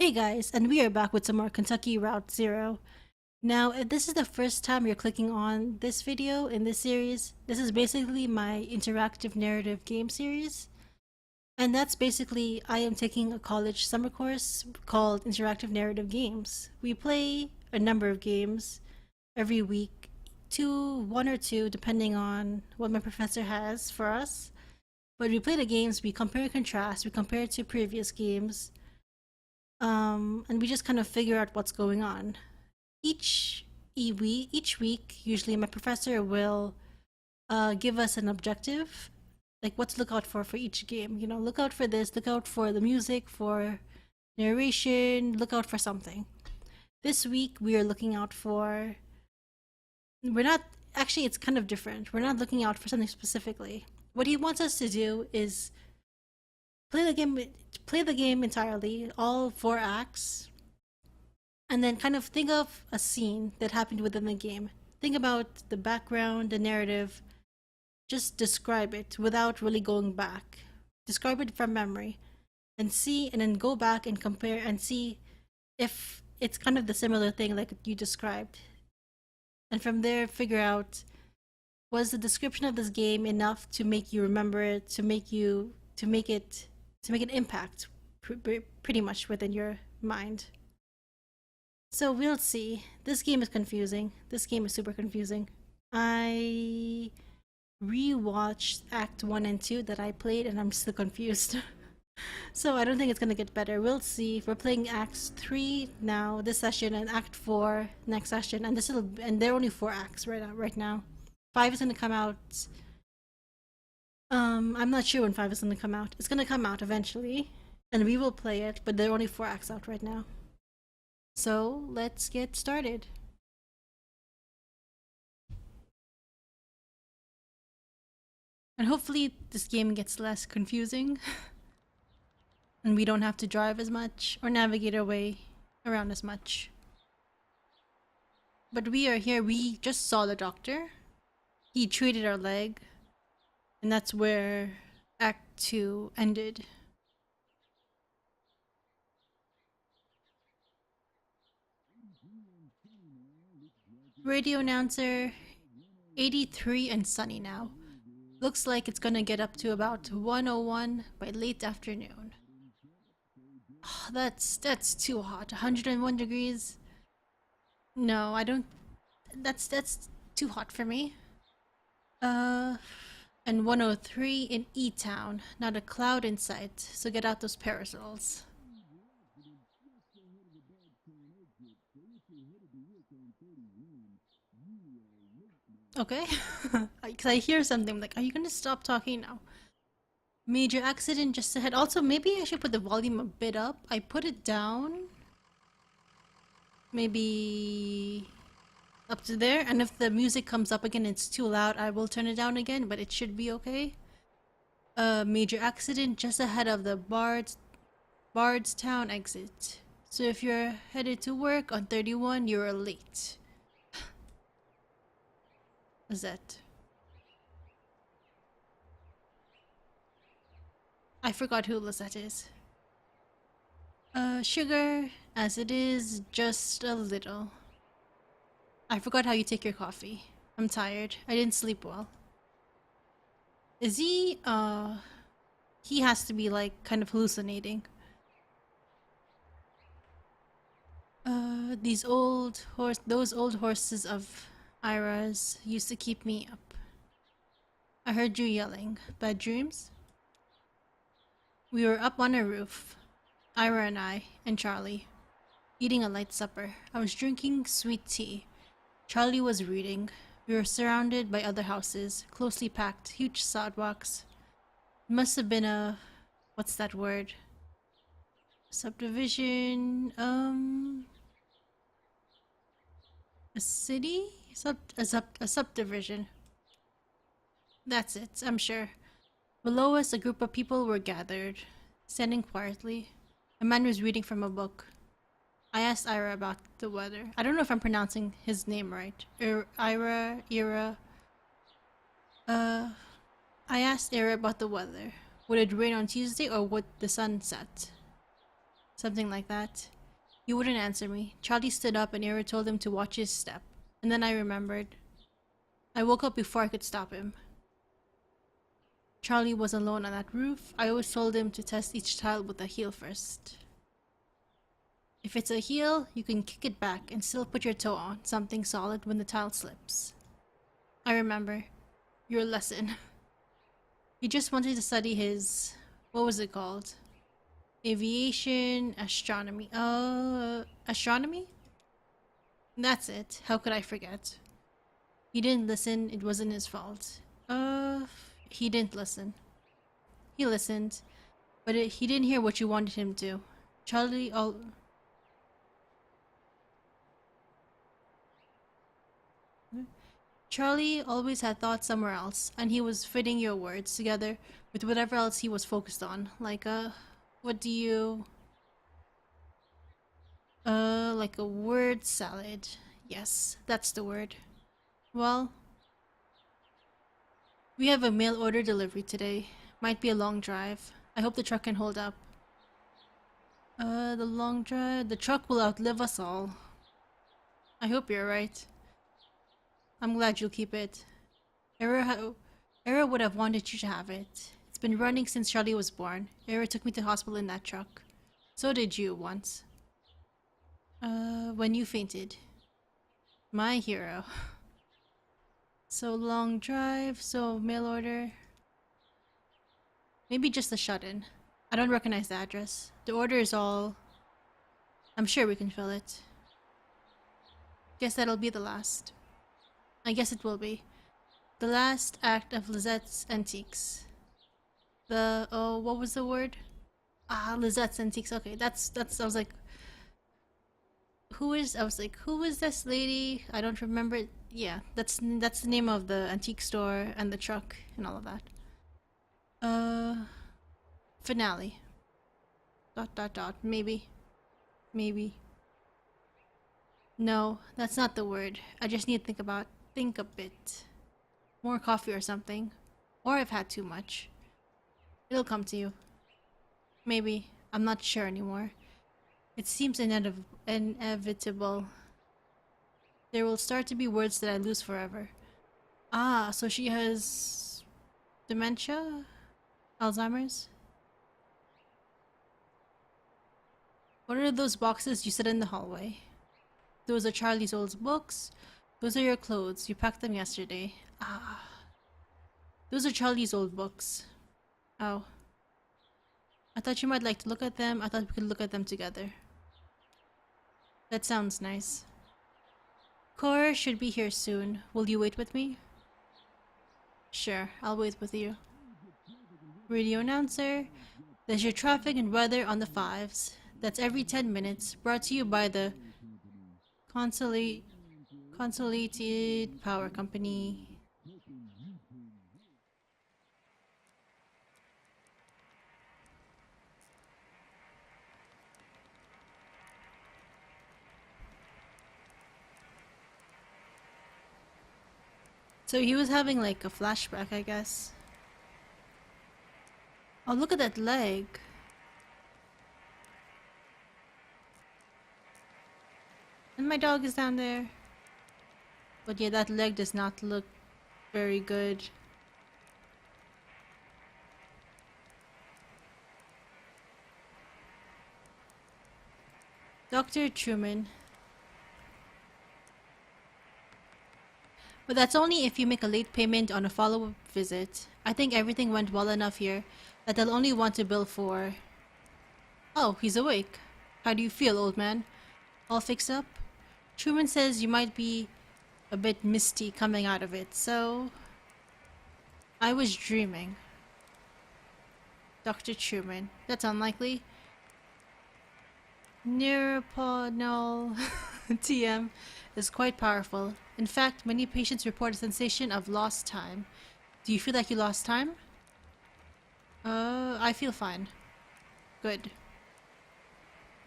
Hey guys, and we are back with some more Kentucky Route Zero. Now, if this is the first time you're clicking on this video in this series, this is basically my interactive narrative game series. And that's basically, I am taking a college summer course called Interactive Narrative Games. We play a number of games every week, one or two, depending on what my professor has for us. But we play the games, we compare and contrast, we compare it to previous games, and we just kind of figure out what's going on. Each each week, usually my professor will give us an objective, like what to look out for each game. You know, look out for this, look out for the music, for narration, look out for something. This week we are looking out for. We're not actually. It's kind of different. We're not looking out for something specifically. What he wants us to do is play the game. Play the game entirely, all four acts, and then kind of think of a scene that happened within the game. Think about the background, the narrative. Just describe it without really going back. Describe it from memory and see, and then go back and compare and see if it's kind of the similar thing like you described. And from there, figure out, was the description of this game enough to make you remember it, to make an impact pretty much within your mind. So we'll see. This game is confusing. This game is super confusing. I rewatched Act 1 and 2 that I played and I'm still confused. So I don't think it's gonna get better. We'll see. We're playing Act 3 now, this session, and Act 4 next session, and there are only 4 acts right now. 5 is gonna come out. I'm not sure when 5 is gonna come out. It's gonna come out eventually, and we will play it, but there are only 4 acts out right now. So let's get started. And hopefully this game gets less confusing and we don't have to drive as much or navigate our way around as much. But we are here. We just saw the doctor. He treated our leg, and that's where Act 2 ended. Radio announcer, 83 and sunny now. Looks like it's gonna get up to about 101 by late afternoon. Oh, that's too hot. 101 degrees. No, I don't. That's too hot for me. And 103 in E-Town. Not a cloud in sight. So get out those parasols. Okay. Because I hear something like, are you gonna stop talking now? Major accident just ahead. Also, maybe I should put the volume a bit up. I put it down. Maybe up to there. And if the music comes up again, it's too loud, I will turn it down again, but it should be okay. Major accident just ahead of the Bardstown exit. So if you're headed to work on 31, you're late. What's that? I forgot who Lizette is. Sugar, as it is, just a little. I forgot how you take your coffee. I'm tired. I didn't sleep well. Is he, he has to be like kind of hallucinating. Those old horses of Ira's used to keep me up. I heard you yelling. Bad dreams? We were up on a roof, Ira and I, and Charlie, eating a light supper. I was drinking sweet tea. Charlie was reading. We were surrounded by other houses, closely packed, huge sidewalks. It must have been a... what's that word? Subdivision, a city? A subdivision. That's it, I'm sure. Below us, a group of people were gathered, standing quietly. A man was reading from a book. I asked Ira about the weather. I don't know if I'm pronouncing his name right. Ira. I asked Ira about the weather. Would it rain on Tuesday or would the sun set? Something like that. He wouldn't answer me. Charlie stood up and Era told him to watch his step. And then I remembered. I woke up before I could stop him. Charlie was alone on that roof. I always told him to test each tile with a heel first. If it's a heel, you can kick it back and still put your toe on something solid when the tile slips. I remember. Your lesson. He just wanted to study his... what was it called? Aviation, astronomy. Astronomy? That's it. How could I forget? He didn't listen. It wasn't his fault. He didn't listen. He listened, but he didn't hear what you wanted him to. Charlie always had thoughts somewhere else, and he was fitting your words together with whatever else he was focused on. Like, what do you... like a word salad. Yes, that's the word. Well, we have a mail order delivery today. Might be a long drive. I hope the truck can hold up. The long drive... the truck will outlive us all. I hope you're right. I'm glad you'll keep it. Era would have wanted you to have it. It's been running since Charlie was born. Era took me to hospital in that truck. So did you once. When you fainted. My hero. So long drive, so mail order. Maybe just a shut-in. I don't recognize the address. The order is all... I'm sure we can fill it. Guess that'll be the last. I guess it will be. The last act of Lizette's Antiques. The... oh, what was the word? Ah, Lizette's Antiques. Okay, that's... I was like... who is this lady? I don't remember. Yeah, that's the name of the antique store and the truck and all of that. Finale. ... Maybe. No, that's not the word. I just need to think a bit. More coffee or something. Or I've had too much. It'll come to you. Maybe. I'm not sure anymore. It seems inevitable. There will start to be words that I lose forever. Ah, so she has... dementia? Alzheimer's? What are those boxes you set in the hallway? Those are Charlie's old books. Those are your clothes. You packed them yesterday. Ah. Those are Charlie's old books. Oh. I thought you might like to look at them. I thought we could look at them together. That sounds nice. Cora should be here soon. Will you wait with me? Sure, I'll wait with you. Radio announcer. There's your traffic and weather on the 5s. That's every 10 minutes. Brought to you by the Consolidated Power Company. So he was having like a flashback, I guess. Oh, look at that leg. And my dog is down there. But yeah, that leg does not look very good. Dr. Truman. But that's only if you make a late payment on a follow-up visit. I think everything went well enough here that they'll only want to bill for... Oh, he's awake. How do you feel, old man? All fixed up? Truman says you might be a bit misty coming out of it, so... I was dreaming. Dr. Truman. That's unlikely. Neuropodal TM is quite powerful. In fact, many patients report a sensation of lost time. Do you feel like you lost time? I feel fine. Good.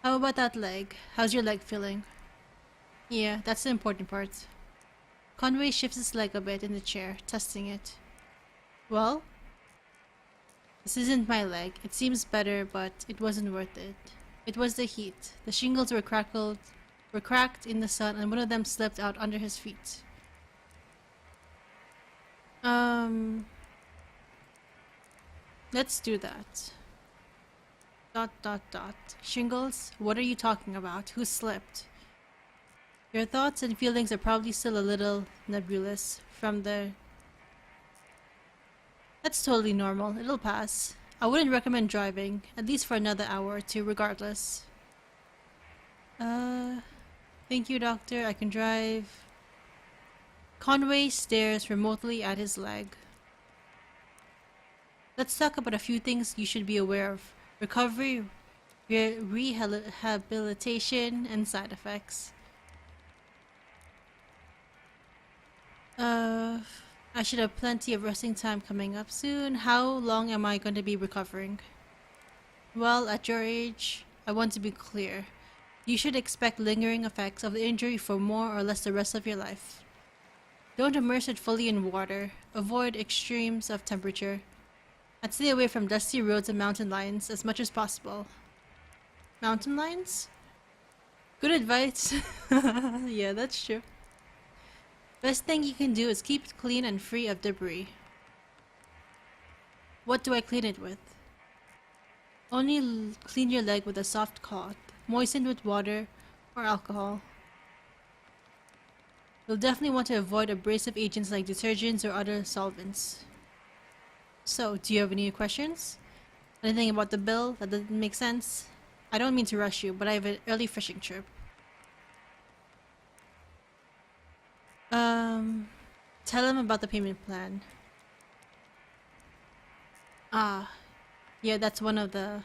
How about that leg? How's your leg feeling? Yeah, that's the important part. Conway shifts his leg a bit in the chair, testing it. Well? This isn't my leg. It seems better, but it wasn't worth it. It was the heat. The shingles were cracked in the sun, and one of them slipped out under his feet. Um, let's do that. Dot dot dot. Shingles, what are you talking about? Who slipped? Your thoughts and feelings are probably still a little nebulous from the... That's totally normal. It'll pass. I wouldn't recommend driving, at least for another hour or two, regardless. Thank you, doctor. I can drive. Conway stares remotely at his leg. Let's talk about a few things you should be aware of. Recovery, rehabilitation, and side effects. I should have plenty of resting time coming up soon. How long am I going to be recovering? Well, at your age, I want to be clear. You should expect lingering effects of the injury for more or less the rest of your life. Don't immerse it fully in water. Avoid extremes of temperature. And stay away from dusty roads and mountain lions as much as possible. Mountain lions? Good advice. Yeah, that's true. Best thing you can do is keep it clean and free of debris. What do I clean it with? Only clean your leg with a soft cloth, moistened with water or alcohol. You'll definitely want to avoid abrasive agents like detergents or other solvents. So, do you have any questions? Anything about the bill that doesn't make sense? I don't mean to rush you, but I have an early fishing trip. Tell him about the payment plan. Yeah, that's one of the,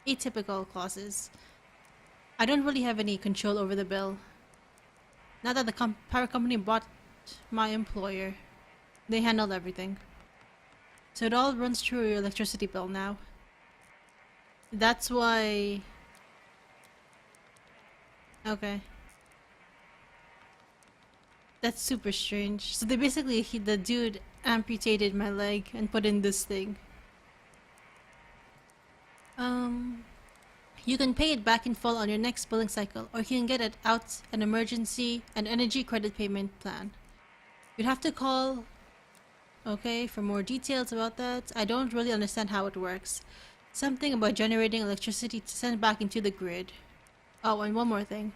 atypical clauses. I don't really have any control over the bill. Now that the power company bought my employer, they handled everything. So it all runs through your electricity bill now. That's why... Okay. That's super strange. So they basically, the dude amputated my leg and put in this thing. You can pay it back in full on your next billing cycle, or you can get it out an emergency and energy credit payment plan. You'd have to call, okay, for more details about that. I don't really understand how it works. Something about generating electricity to send back into the grid. Oh, and one more thing.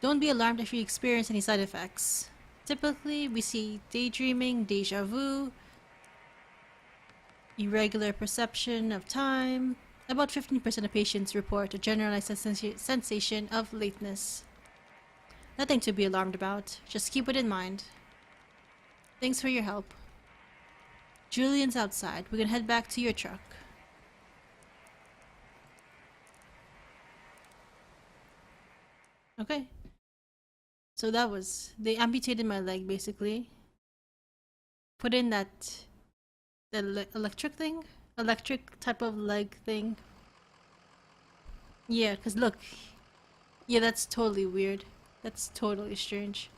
Don't be alarmed if you experience any side effects. Typically, we see daydreaming, deja vu, irregular perception of time. About 15% of patients report a generalized sensation of lateness. Nothing to be alarmed about. Just keep it in mind. Thanks for your help. Julian's outside. We can head back to your truck. Okay. So that was... They amputated my leg, basically. Put in that... the electric thing? Electric type of leg thing. Yeah, because look. Yeah, that's totally weird. That's totally strange.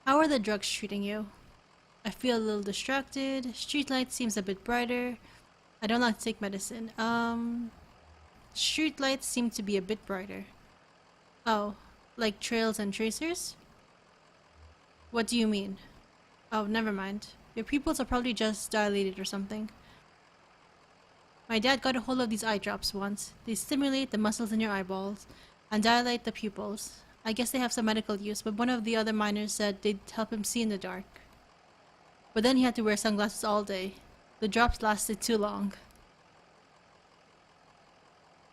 How are the drugs treating you? I feel a little distracted. Streetlight seems a bit brighter. I don't like to take medicine. Streetlights seem to be a bit brighter. Oh, like trails and tracers? What do you mean? Oh, never mind. Your pupils are probably just dilated or something. My dad got a hold of these eye drops once. They stimulate the muscles in your eyeballs and dilate the pupils. I guess they have some medical use, but one of the other miners said they'd help him see in the dark. But then he had to wear sunglasses all day. The drops lasted too long.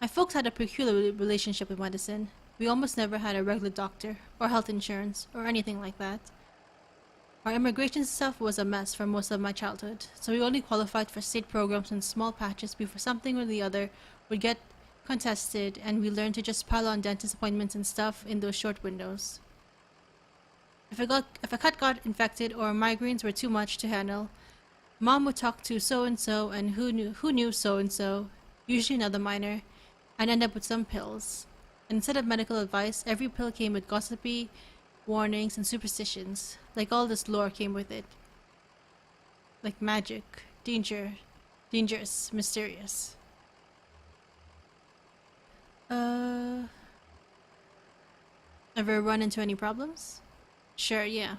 My folks had a peculiar relationship with medicine. We almost never had a regular doctor, or health insurance, or anything like that. Our immigration stuff was a mess for most of my childhood, so we only qualified for state programs in small patches before something or the other would get contested, and we learned to just pile on dentist appointments and stuff in those short windows. If a cut got infected or migraines were too much to handle, Mom would talk to so-and-so and who knew so-and-so, usually another minor, and end up with some pills. And instead of medical advice, every pill came with gossipy warnings and superstitions, like all this lore came with it. Like magic, danger Dangerous, mysterious. Uh, Ever run into any problems? Sure, yeah.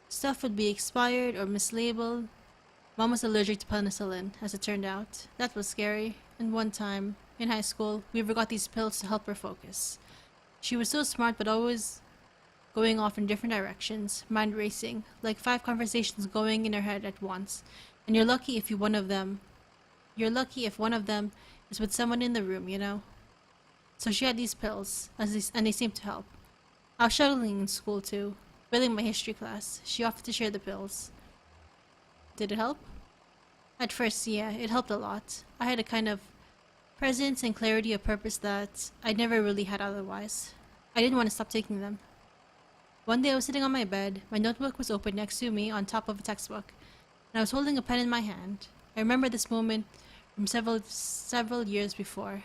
Stuff would be expired or mislabeled. Mom was allergic to penicillin, as it turned out. That was scary. And one time, in high school, we forgot these pills to help her focus. She was so smart but always going off in different directions, mind racing, like 5 conversations going in her head at once. And you're lucky if one of them is with someone in the room, you know? So she had these pills, and they seemed to help. I was struggling in school too. Failing my history class, she offered to share the pills. Did it help? At first, yeah, it helped a lot. I had a kind of presence and clarity of purpose that I never really had otherwise. I didn't want to stop taking them. One day I was sitting on my bed, my notebook was open next to me on top of a textbook, and I was holding a pen in my hand. I remember this moment from several years before.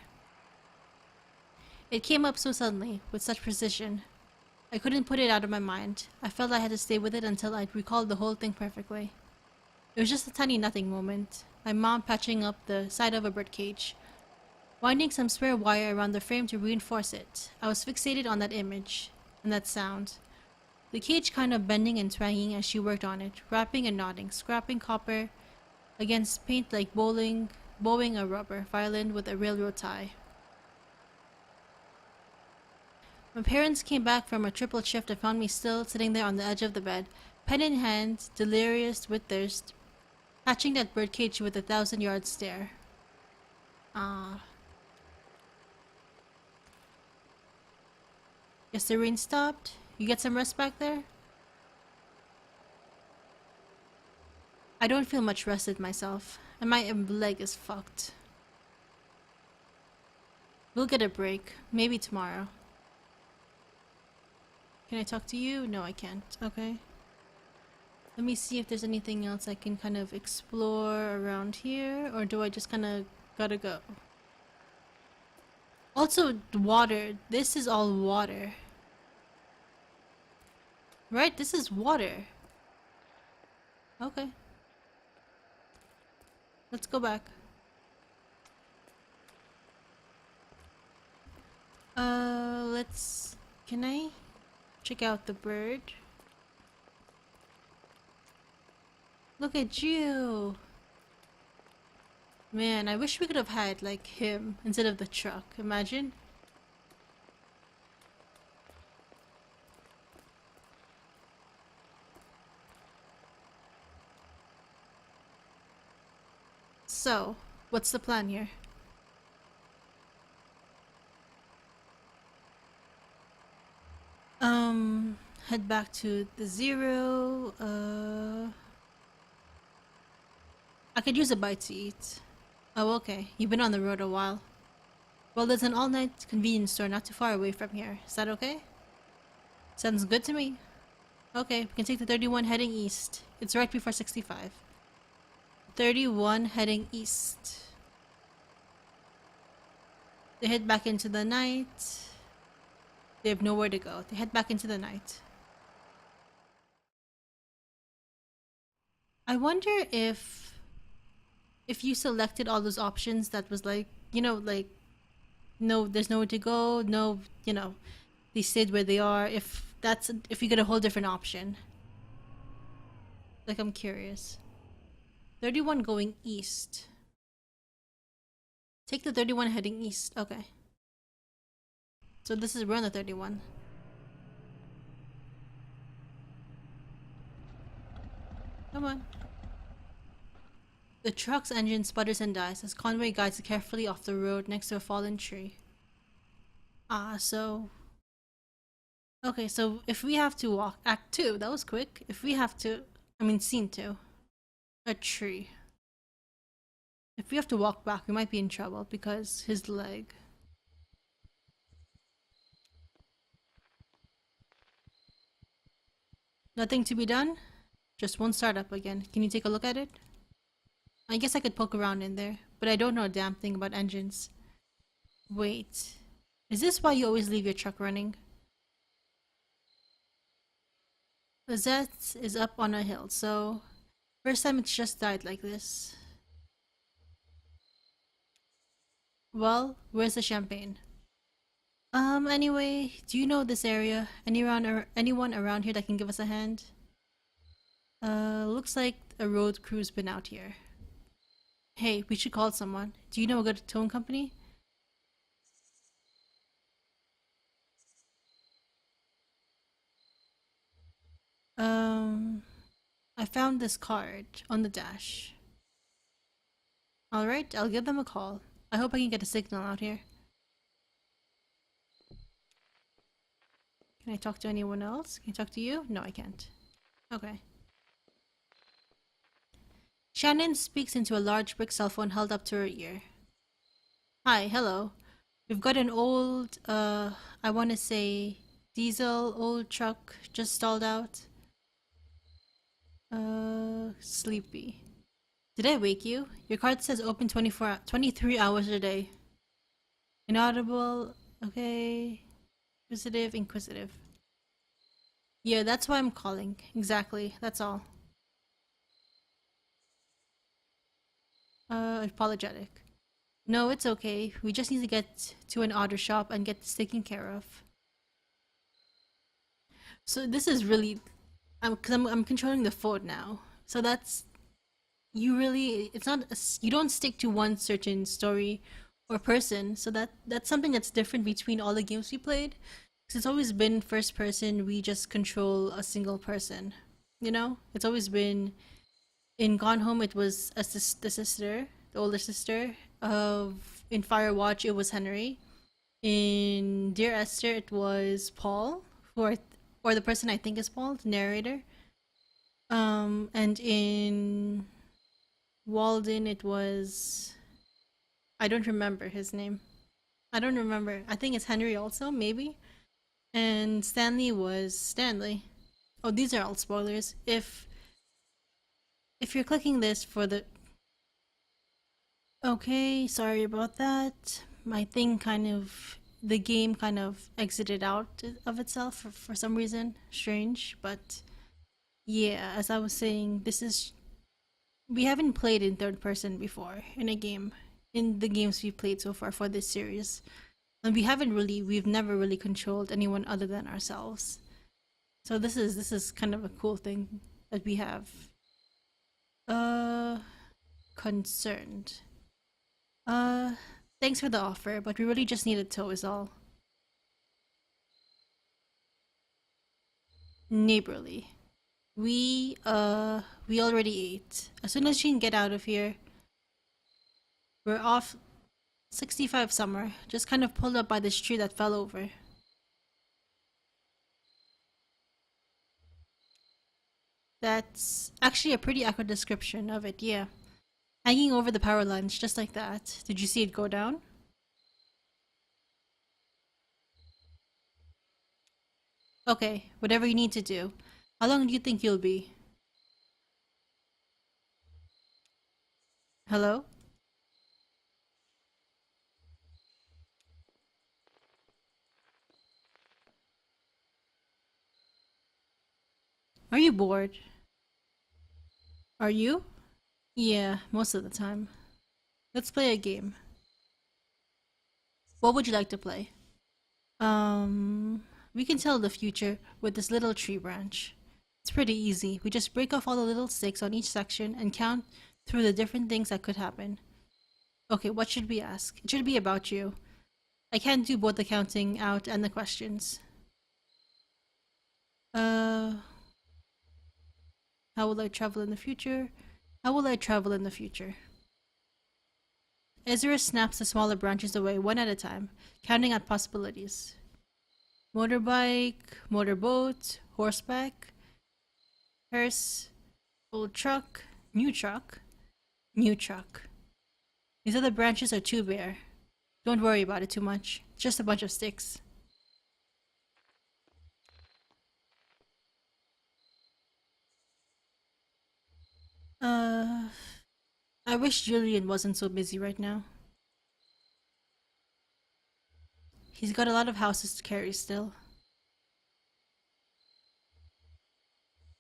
It came up so suddenly, with such precision. I couldn't put it out of my mind. I felt I had to stay with it until I recalled the whole thing perfectly. It was just a tiny nothing moment. My mom patching up the side of a birdcage, winding some spare wire around the frame to reinforce it. I was fixated on that image, and that sound. The cage kind of bending and twanging as she worked on it, rapping and nodding, scrapping copper against paint like bowing a rubber violin with a railroad tie. My parents came back from a triple shift and found me still sitting there on the edge of the bed, pen in hand, delirious with thirst, patching that birdcage with a 1,000-yard stare. Ah. Guess the rain stopped? You get some rest back there? I don't feel much rested myself, and my leg is fucked. We'll get a break. Maybe tomorrow. Can I talk to you? No, I can't. Okay. Let me see if there's anything else I can kind of explore around here, or do I just kind of gotta go? Also, water. This is all water. Right? This is water. Okay. Let's go back. Let's... Can I check out the bird? Look at you! Man, I wish we could have had, like, him instead of the truck. Imagine? So, what's the plan here? Head back to the 0. I could use a bite to eat. Oh, okay. You've been on the road a while. Well, there's an all-night convenience store not too far away from here. Is that okay? Sounds good to me. Okay, we can take the 31 heading east. It's right before 65. 31 heading east. They head back into the night. They have nowhere to go. They head back into the night. I wonder if you selected all those options that was like, you know, like, no, there's nowhere to go, no, you know, they stayed where they are. If you get a whole different option. Like, I'm curious. 31 going east. Take the 31 heading east. Okay. So this is, we're on the 31. Come on. The truck's engine sputters and dies as Conway guides it carefully off the road next to a fallen tree. So... Okay, so if we have to walk... Act 2, that was quick. If we have to... I mean, scene 2. A tree. If we have to walk back, we might be in trouble because his leg... Nothing to be done? Just won't start up again. Can you take a look at it? I guess I could poke around in there, but I don't know a damn thing about engines. Wait. Is this why you always leave your truck running? Lizette is up on a hill, so... First time it's just died like this. Well, where's the champagne? Anyway, do you know this area? Anyone around here that can give us a hand? Looks like a road crew's been out here. Hey, we should call someone. Do you know a good towing company? Um, I found this card on the dash. Alright, I'll give them a call. I hope I can get a signal out here. Can I talk to anyone else? Can I talk to you? No, I can't. Okay. Shannon speaks into a large brick cell phone held up to her ear. Hi, hello. We've got an old, I want to say, diesel old truck just stalled out. Sleepy. Did I wake you? Your card says open 23 hours a day. Inaudible, okay. Inquisitive. Yeah, that's why I'm calling. Exactly, that's all. Apologetic. No, it's okay. We just need to get to an auto shop and get this taken care of. So this is really, because I'm controlling the phone now. So that's you really. It's not you don't stick to one certain story or person. So that's something that's different between all the games we played. Because it's always been first person. We just control a single person. You know, it's always been in Gone Home. It was the sister, the older sister of. In Firewatch, it was Henry. In Dear Esther, it was Paul, or the person I think is Paul, the narrator. And in Walden, it was I don't remember his name. I don't remember. I think it's Henry also, maybe. And Stanley was Stanley. Oh, these are all spoilers. If you're clicking this for the okay, sorry about that. My thing kind of the game kind of exited out of itself for some reason. Strange, but yeah, as I was saying, this is we haven't played in third person before in a game in the games we've played so far for this series. And we've never really controlled anyone other than ourselves. So this is kind of a cool thing that we have. Uh concerned. Uh thanks for the offer, but we really just need a tow is all. Neighborly. We already ate. As soon as you can get out of here, we're off 65 somewhere. Just kind of pulled up by this tree that fell over. That's actually a pretty accurate description of it, yeah. Hanging over the power lines, just like that. Did you see it go down? Okay, whatever you need to do. How long do you think you'll be? Hello? Are you bored? Are you? Yeah, most of the time. Let's play a game. What would you like to play? We can tell the future with this little tree branch. It's pretty easy. We just break off all the little sticks on each section and count through the different things that could happen. Okay, what should we ask? It should be about you. I can't do both the counting out and the questions. Uh, how will I travel in the future? How will I travel in the future? Ezra snaps the smaller branches away one at a time, counting out possibilities. Motorbike, motorboat, horseback, hearse, old truck, new truck. These other branches are too bare. Don't worry about it too much. It's just a bunch of sticks. Uh, I wish Julian wasn't so busy right now. He's got a lot of houses to carry still.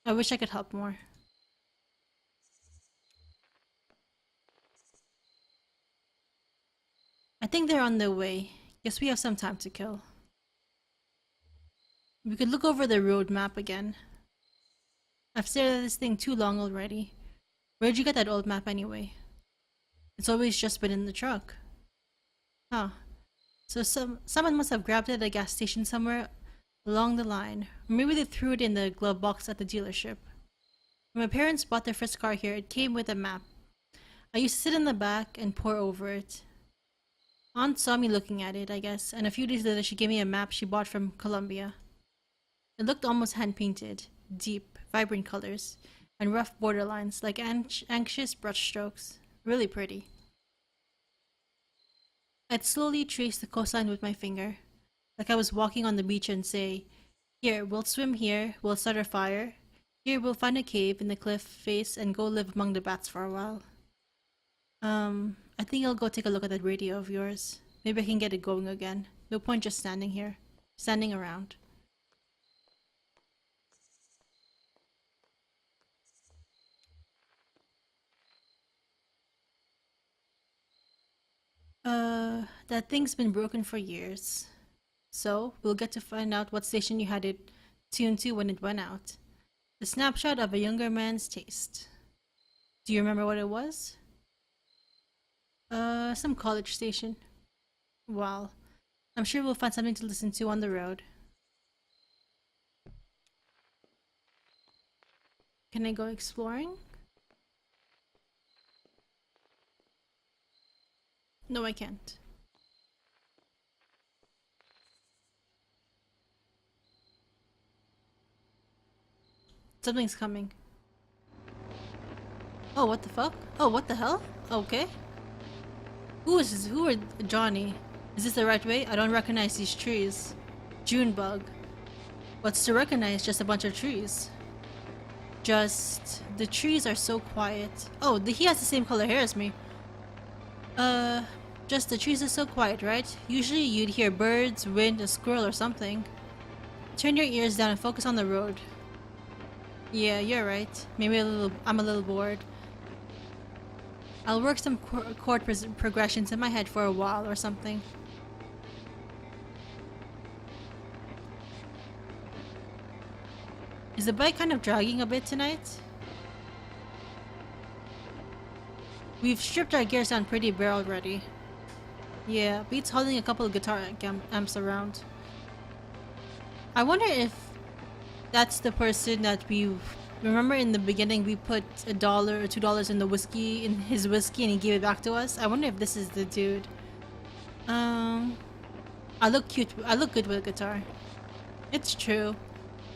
I wish I could help more. think they're on their way. Guess we have some time to kill. We could look over the road map again. I've stared at this thing too long already. Where'd you get that old map anyway? It's always just been in the truck. Huh. So someone must have grabbed it at a gas station somewhere along the line. Or maybe they threw it in the glove box at the dealership. When my parents bought their first car here, it came with a map. I used to sit in the back and pore over it. Aunt saw me looking at it, I guess, and a few days later she gave me a map she bought from Colombia. It looked almost hand-painted, deep, vibrant colors, and rough borderlines like anxious brushstrokes. Really pretty. I'd slowly trace the coastline with my finger, like I was walking on the beach and say, "Here, we'll swim here, we'll start a fire. Here, we'll find a cave in the cliff face and go live among the bats for a while." I think I'll go take a look at that radio of yours. Maybe I can get it going again. No point just standing here. Standing around. That thing's been broken for years. So, we'll get to find out what station you had it tuned to when it went out. A snapshot of a younger man's taste. Do you remember what it was? Some college station. Well, I'm sure we'll find something to listen to on the road. Can I go exploring? No, I can't. Something's coming. Oh, what the fuck? Oh, what the hell? Okay. Who is this? Who are Johnny? Is this the right way? I don't recognize these trees. Junebug. What's to recognize? Just a bunch of trees. Just... the trees are so quiet. Oh, he has the same color hair as me. Just the trees are so quiet, right? Usually you'd hear birds, wind, a squirrel or something. Turn your ears down and focus on the road. Yeah, you're right. Maybe I'm a little bored. I'll work some chord progressions in my head for a while or something. Is the bike kind of dragging a bit tonight? We've stripped our gears down pretty bare already. Yeah, beats holding a couple of guitar amps around. I wonder if that's the person that we remember in the beginning. We put $1 or $2 in his whiskey and he gave it back to us. I wonder if this is the dude. I look cute. I look good with a guitar. It's true.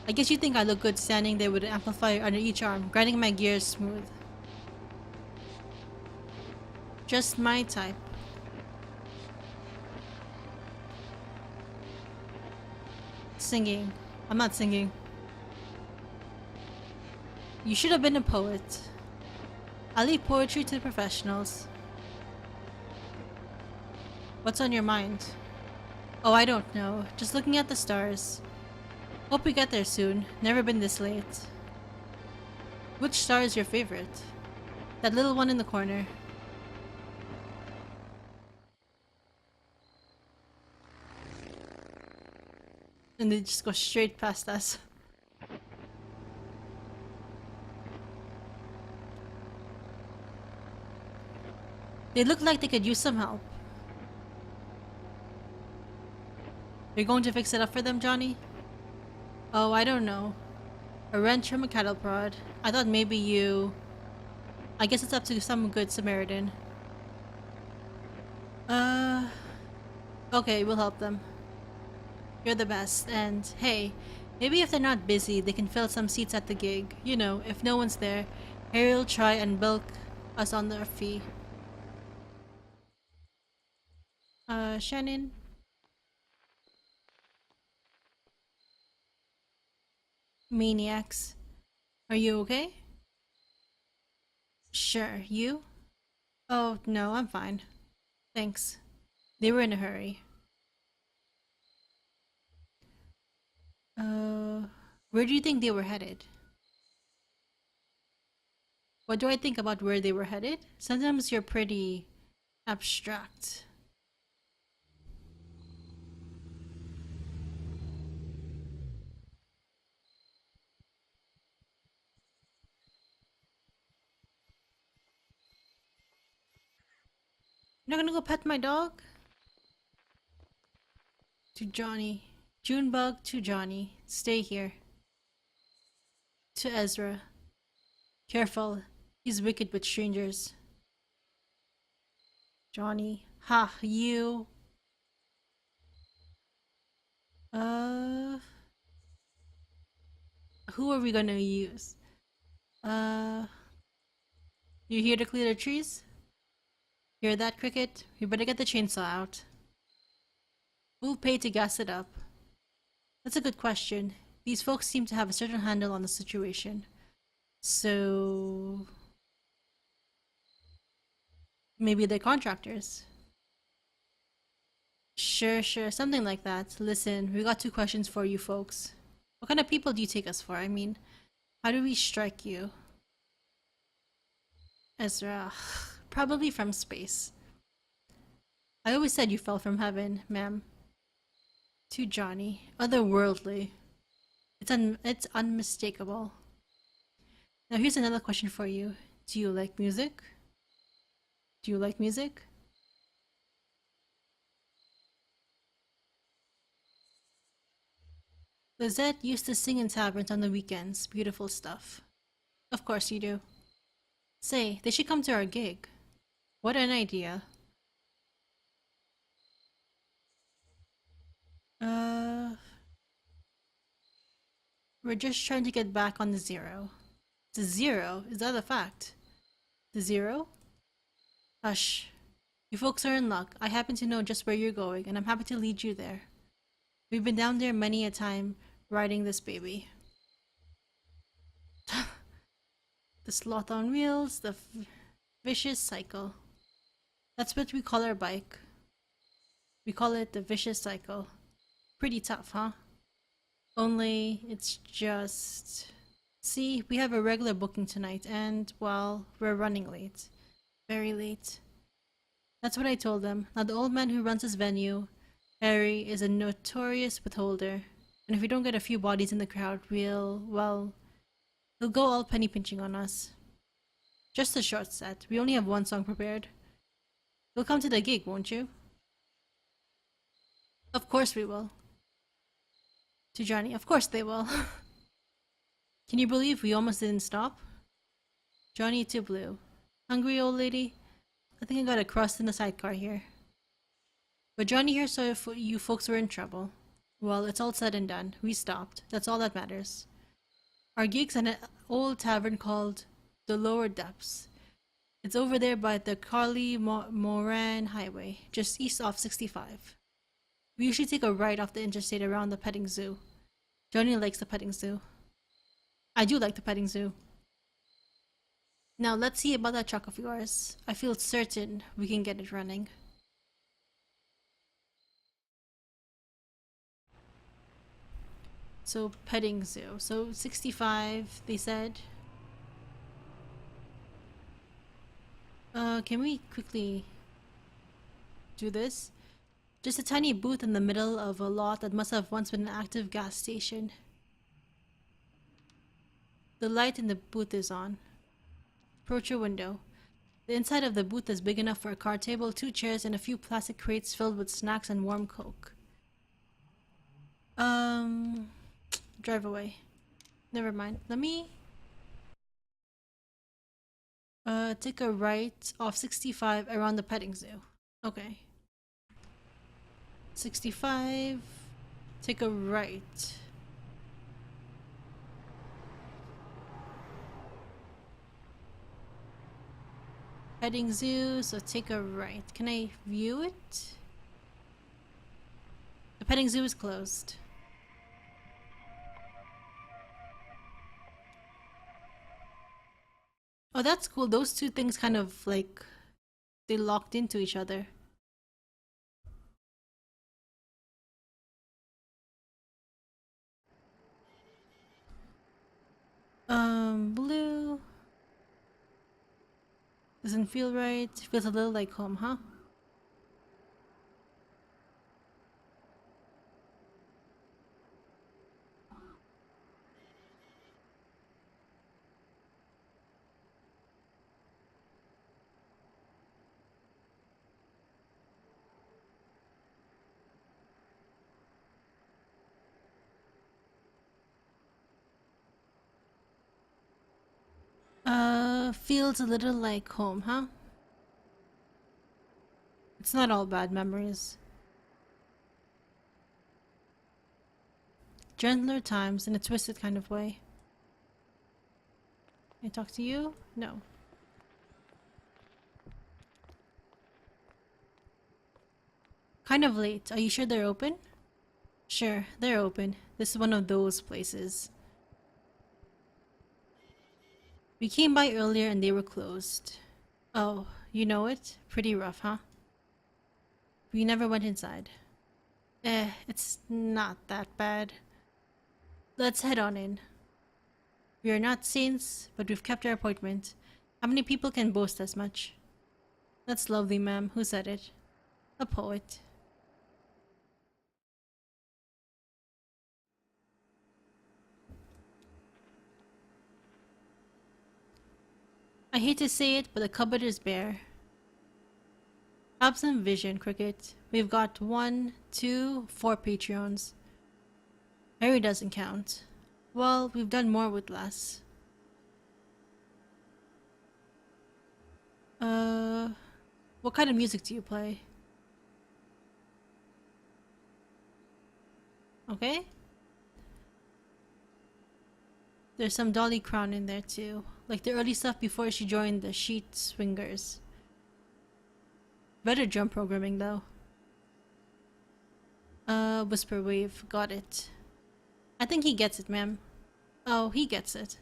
I guess you think I look good standing there with an amplifier under each arm, grinding my gears smooth. Just my type. Singing. I'm not singing. You should have been a poet. I leave poetry to the professionals. What's on your mind? Oh, I don't know. Just looking at the stars. Hope we get there soon. Never been this late. Which star is your favorite? That little one in the corner. And they just go straight past us. They look like they could use some help. You're going to fix it up for them, Johnny? Oh, I don't know. A wrench from a cattle prod. I thought maybe you... I guess it's up to some good Samaritan. Okay, we'll help them. You're the best, and hey, maybe if they're not busy, they can fill some seats at the gig. You know, if no one's there, Harry'll try and bilk us on their fee. Shannon? Maniacs. Are you okay? Sure, you? Oh, no, I'm fine. Thanks. They were in a hurry. Where do you think they were headed? What do I think about where they were headed? Sometimes you're pretty abstract. You're not gonna go pet my dog? To Johnny. Junebug to Johnny. Stay here. To Ezra. Careful. He's wicked with strangers. Johnny. Ha, you. Uh, who are we gonna use? Uh, you here to clear the trees? Hear that, Cricket? We better get the chainsaw out. Who'll pay to gas it up? That's a good question. These folks seem to have a certain handle on the situation. So... maybe they're contractors. Sure, something like that. Listen, we got two questions for you folks. What kind of people do you take us for? I mean, how do we strike you? Ezra. Probably from space. I always said you fell from heaven, ma'am. To Johnny. Otherworldly. It's unmistakable. Now here's another question for you. Do you like music? Do you like music? Lizette used to sing in taverns on the weekends. Beautiful stuff. Of course you do. Say, they should come to our gig. What an idea. Uh... We're just trying to get back on the zero. The zero? Is that a fact? The zero? Hush. You folks are in luck. I happen to know just where you're going, and I'm happy to lead you there. We've been down there many a time, riding this baby. The sloth on wheels, the vicious cycle. That's what we call our bike. We call it the vicious cycle. Pretty tough, huh? Only it's just... See, we have a regular booking tonight, and, well, we're running late. Very late. That's what I told them. Now the old man who runs this venue, Harry, is a notorious withholder. And if we don't get a few bodies in the crowd, well, he'll go all penny pinching on us. Just a short set. We only have one song prepared. You'll come to the gig, won't you? Of course we will. To Johnny, of course they will. Can you believe we almost didn't stop? Johnny to Blue. Hungry, old lady? I think I got a crust in the sidecar here. But Johnny here saw if you folks were in trouble. Well, it's all said and done. We stopped. That's all that matters. Our gig's at an old tavern called the Lower Depths. It's over there by the Carly Moran Highway, just east off 65. We usually take a right off the interstate around the petting zoo. Johnny likes the petting zoo. I do like the petting zoo. Now let's see about that truck of yours. I feel certain we can get it running. So petting zoo. So 65, they said. Can we quickly do this? Just a tiny booth in the middle of a lot that must have once been an active gas station. The light in the booth is on. Approach your window. The inside of the booth is big enough for a card table, 2 chairs, and a few plastic crates filled with snacks and warm Coke. Drive away. Never mind. Let me... take a right off 65 around the petting zoo. Okay. 65. Take a right. Petting zoo, so take a right. Can I view it? The petting zoo is closed. Oh, that's cool. Those two things kind of like they locked into each other. Blue doesn't feel right. Feels a little like home, huh? Feels a little like home, huh? It's not all bad memories. Gentler times in a twisted kind of way. Can I talk to you? No. Kind of late. Are you sure they're open? Sure, they're open. This is one of those places. We came by earlier and they were closed. Oh, you know it? Pretty rough, huh? We never went inside. It's not that bad. Let's head on in. We are not saints, but we've kept our appointment. How many people can boast as much? That's lovely, ma'am. Who said it? A poet. I hate to say it, but the cupboard is bare. Have some vision, Cricket. We've got 1, 2, 4 Patreons. Harry doesn't count. Well, we've done more with less. What kind of music do you play? Okay. There's some Dolly Crown in there too. Like the early stuff before she joined the Sheet Swingers. Better drum programming though. Whisper Wave. Got it. I think he gets it, ma'am. Oh, he gets it.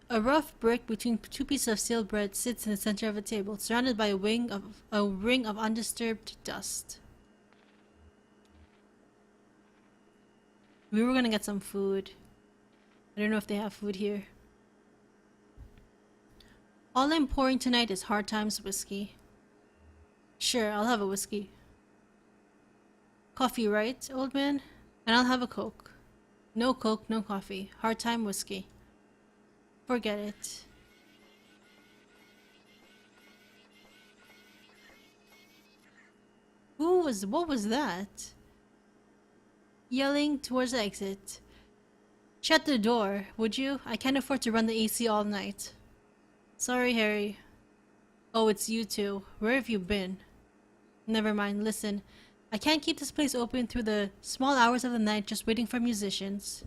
A rough brick between two pieces of stale bread sits in the center of a table, surrounded by a ring of undisturbed dust. We were gonna get some food. I don't know if they have food here. All I'm pouring tonight is Hard Times whiskey. Sure, I'll have a whiskey. Coffee, right, old man? And I'll have a Coke. No Coke, no coffee. Hard Time whiskey. Forget it. What was that? Yelling towards the exit. Shut the door, would you? I can't afford to run the AC all night. Sorry, Harry. Oh, it's you two. Where have you been? Never mind, listen. I can't keep this place open through the small hours of the night just waiting for musicians.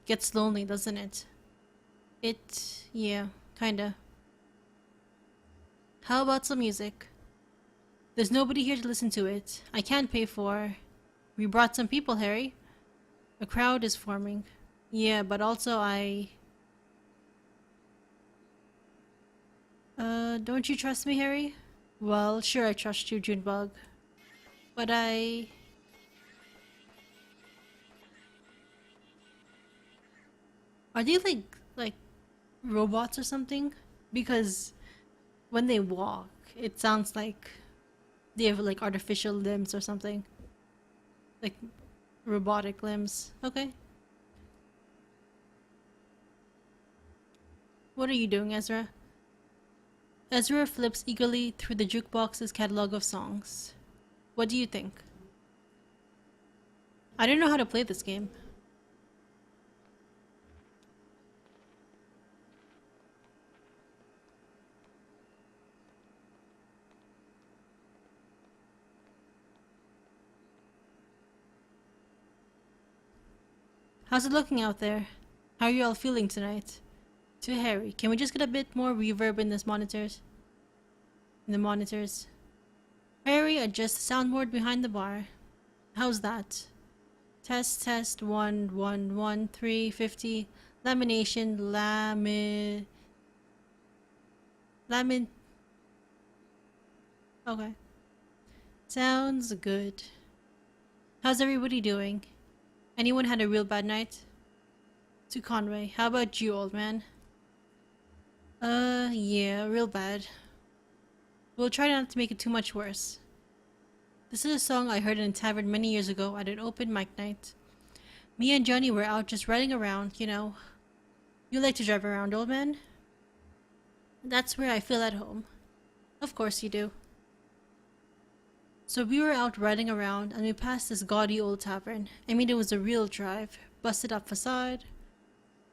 Gets lonely, doesn't it? Yeah, kinda. How about some music? There's nobody here to listen to it. I can't pay for... We brought some people, Harry. A crowd is forming. Yeah, but also don't you trust me, Harry? Well, sure I trust you, Junebug. But Are they like robots or something? Because when they walk, it sounds like they have like artificial limbs or something. Like robotic limbs. Okay. What are you doing, Ezra? Ezra flips eagerly through the jukebox's catalog of songs. What do you think? I don't know how to play this game. How's it looking out there? How are you all feeling tonight? To Harry, can we just get a bit more reverb in this monitors? In the monitors. Harry, adjust the soundboard behind the bar. How's that? Test, test, 1, 1, 1, 3, 50. Lamination, lamin... Okay. Sounds good. How's everybody doing? Anyone had a real bad night? To Conway, how about you, old man? Yeah, real bad. We'll try not to make it too much worse. This is a song I heard in a tavern many years ago at an open mic night. Me and Johnny were out just riding around, you know. You like to drive around, old man? That's where I feel at home. Of course you do. So we were out riding around and we passed this gaudy old tavern. I mean, it was a real drive. Busted up facade,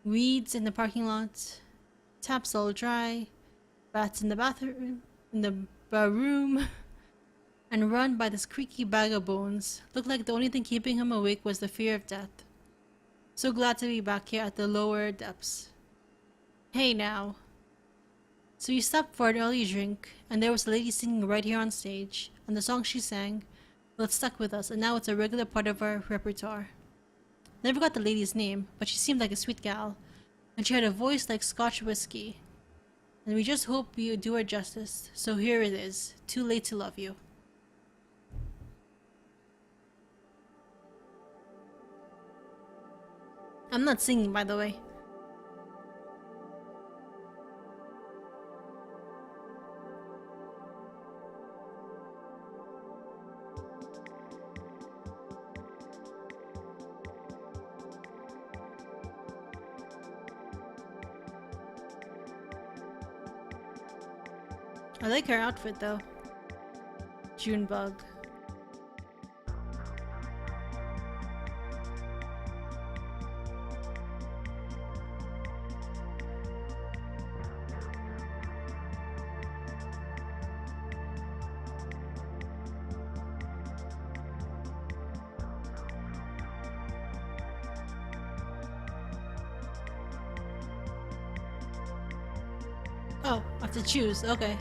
weeds in the parking lot, taps all dry, bats in the bathroom, in the room, and run by this creaky bag of bones. Looked like the only thing keeping him awake was the fear of death. So glad to be back here at the lower depths. Hey now. So we stopped for an early drink, and there was a lady singing right here on stage, and the song she sang, well, it stuck with us, and now it's a regular part of our repertoire. Never got the lady's name, but she seemed like a sweet gal, and she had a voice like Scotch whiskey. And we just hope we do her justice, so here it is, Too Late to Love You. I'm not singing, by the way. I like her outfit though. Junebug. Oh, I have to choose, okay.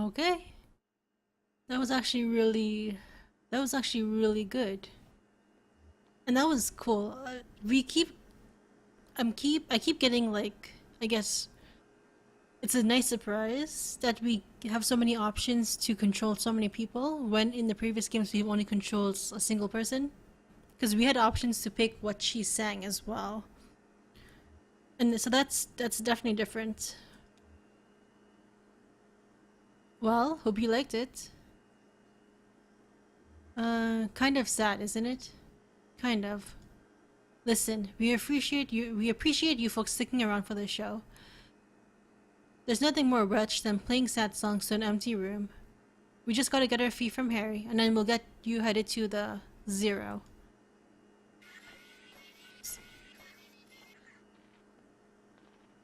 Okay. That was actually really good. And that was cool. I keep getting like, I guess it's a nice surprise that we have so many options to control so many people when in the previous games we've only controlled a single person. Because we had options to pick what she sang as well. And so that's definitely different. Well, hope you liked it. Kind of sad, isn't it? Kind of. Listen, we appreciate you folks sticking around for the show. There's nothing more wretched than playing sad songs to an empty room. We just gotta get our fee from Harry, and then we'll get you headed to the 0.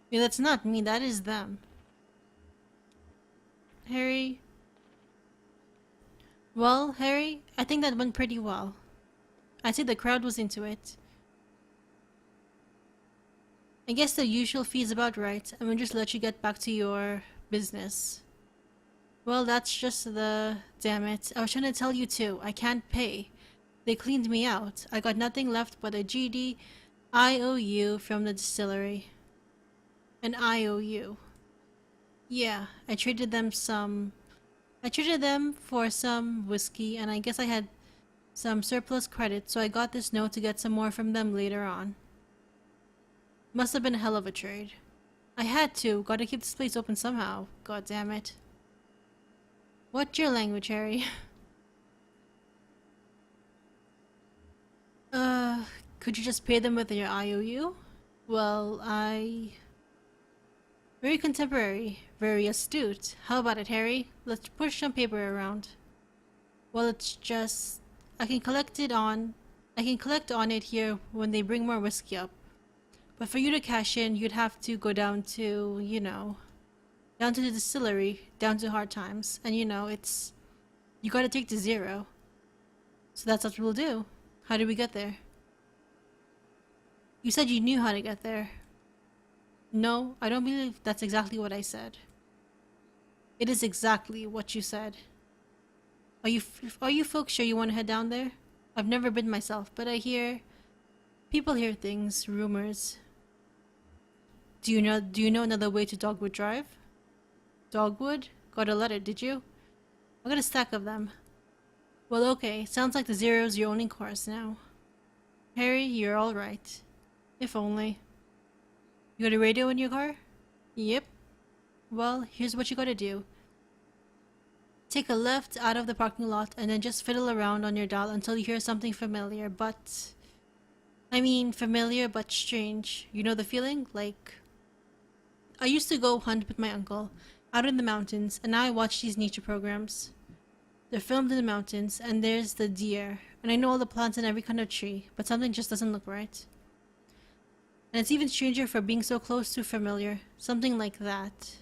Yeah, that's not me, that is them. Harry. Well, Harry, I think that went pretty well. I'd say the crowd was into it. I guess the usual fee is about right, and we'll just let you get back to your business. Well, that's just the... Damn it. I was trying to tell you too. I can't pay. They cleaned me out. I got nothing left but a GD IOU from the distillery. An IOU. Yeah, I traded them for some whiskey, and I guess I had some surplus credit, so I got this note to get some more from them later on. Must have been a hell of a trade. I had to. Gotta keep this place open somehow. God damn it. What's your language, Harry? Could you just pay them with your IOU? Well, Very contemporary. Very astute. How about it, Harry? Let's push some paper around. Well, it's just... I can collect on it here when they bring more whiskey up. But for you to cash in, you'd have to go down to, you know... down to the distillery, down to hard times. And you know, it's... you gotta take the 0. So that's what we'll do. How do we get there? You said you knew how to get there. No, I don't believe that's exactly what I said. It is exactly what you said. Are you folks sure you want to head down there? I've never been myself, but I hear... people hear things, rumors. Do you know another way to Dogwood Drive? Dogwood? Got a letter, did you? I got a stack of them. Well, okay, sounds like the 0's your only course now. Harry, you're alright. If only. You got a radio in your car? Yep. Well, here's what you gotta do. Take a left out of the parking lot and then just fiddle around on your dial until you hear something familiar, but... I mean, familiar but strange. You know the feeling? Like... I used to go hunt with my uncle, out in the mountains, and now I watch these nature programs. They're filmed in the mountains, and there's the deer, and I know all the plants in every kind of tree, but something just doesn't look right. And it's even stranger for being so close to familiar. Something like that.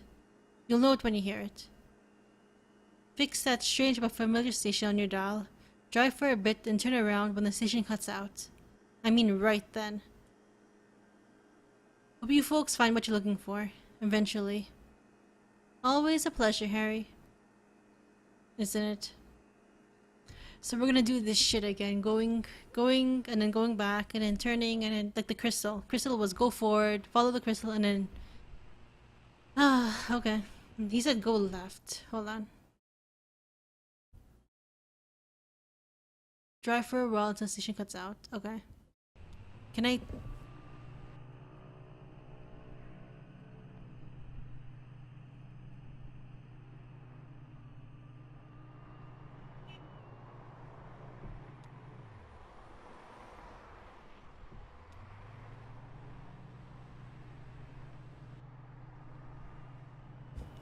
You'll know it when you hear it. Fix that strange but familiar station on your dial. Drive for a bit and turn around when the station cuts out. I mean right then. Hope you folks find what you're looking for. Eventually. Always a pleasure, Harry. Isn't it? So we're gonna do this shit again. Going, and then going back, and then turning, and then like the crystal. Crystal was go forward, follow the crystal, and then... okay. He said go left. Hold on. Drive for a while until the station cuts out. Okay. Can I...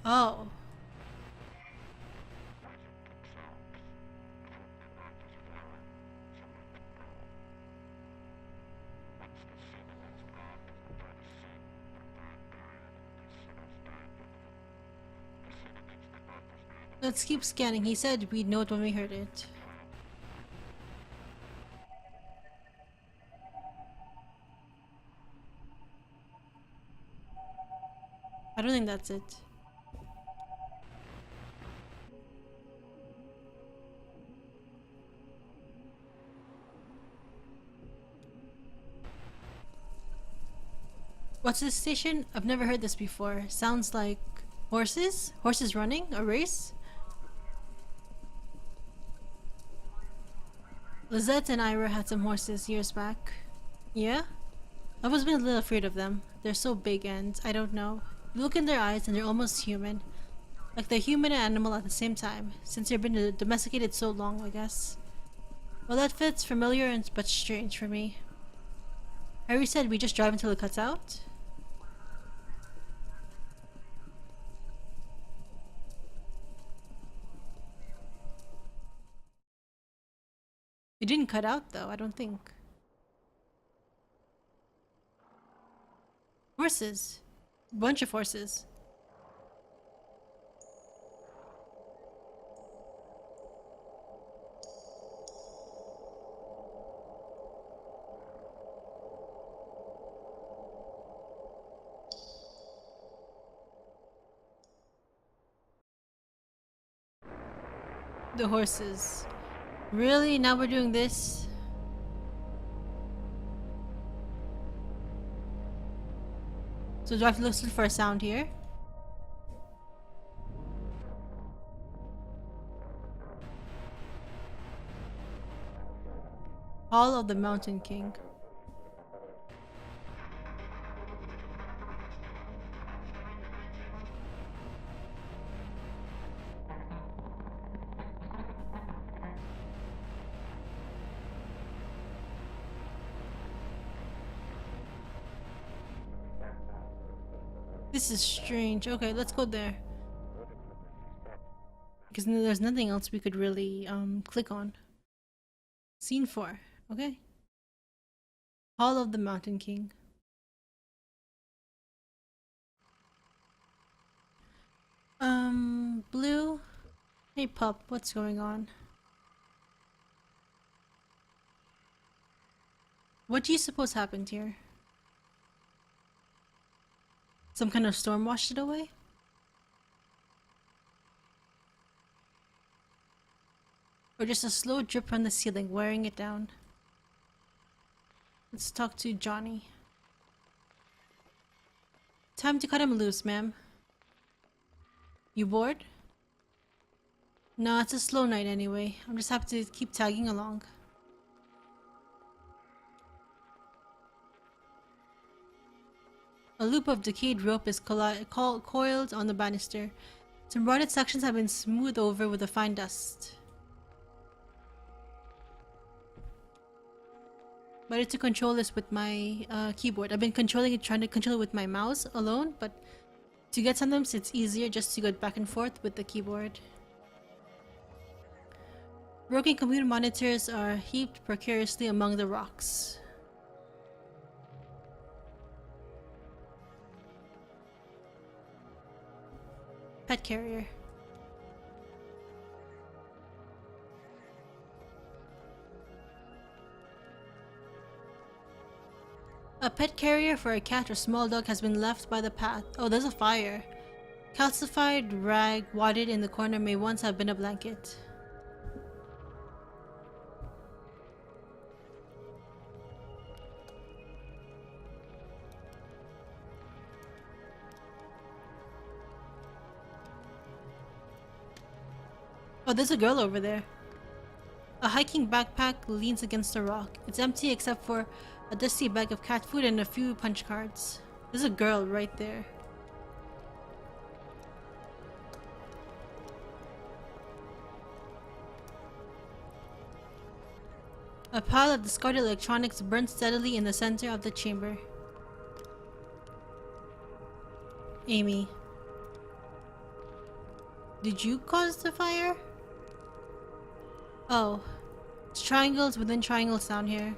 Oh. Let's keep scanning. He said we'd know it when we heard it. I don't think that's it. What's this station? I've never heard this before. Sounds like horses? Horses running? A race? Lizette and Ira had some horses years back. Yeah? I've always been a little afraid of them. They're so big and, I don't know. You look in their eyes and they're almost human. Like they're human and animal at the same time, since they've been domesticated so long, I guess. Well, that fits familiar and but strange for me. Harry said we just drive until it cuts out? It didn't cut out though, I don't think. Horses. Bunch of horses. The horses. Really? Now we're doing this? So do I have to listen for a sound here? Hall of the Mountain King. This is strange. Okay, let's go there. Because there's nothing else we could really click on. Scene 4. Okay. Hall of the Mountain King. Blue? Hey pup, what's going on? What do you suppose happened here? Some kind of storm washed it away? Or just a slow drip from the ceiling wearing it down? Let's talk to Johnny. Time to cut him loose, ma'am. You bored? No, it's a slow night anyway. I'm just happy to keep tagging along. A loop of decayed rope is coiled on the banister. Some rotted sections have been smoothed over with a fine dust. Better to control this with my keyboard. I've been controlling it, trying to control it with my mouse alone, but to get sometimes it's easier just to go back and forth with the keyboard. Broken computer monitors are heaped precariously among the rocks. Pet carrier. A pet carrier for a cat or small dog has been left by the path. Oh, there's a fire. Calcified rag wadded in the corner may once have been a blanket. Oh, there's a girl over there. A hiking backpack leans against a rock. It's empty except for a dusty bag of cat food and a few punch cards. There's a girl right there. A pile of discarded electronics burns steadily in the center of the chamber. Amy. Did you cause the fire? Oh. It's triangles within triangles down here.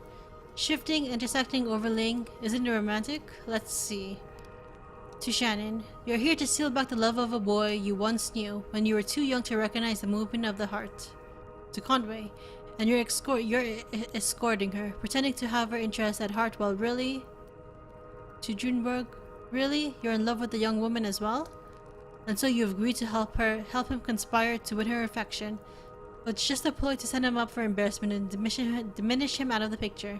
Shifting, intersecting, overlaying. Isn't it romantic? Let's see. To Shannon. You're here to seal back the love of a boy you once knew when you were too young to recognize the movement of the heart. To Conway. And you're escorting her, pretending to have her interest at heart while really... To Junberg. Really? You're in love with the young woman as well? And so you've agreed to help him conspire to win her affection. But it's just a ploy to set him up for embarrassment and diminish him out of the picture.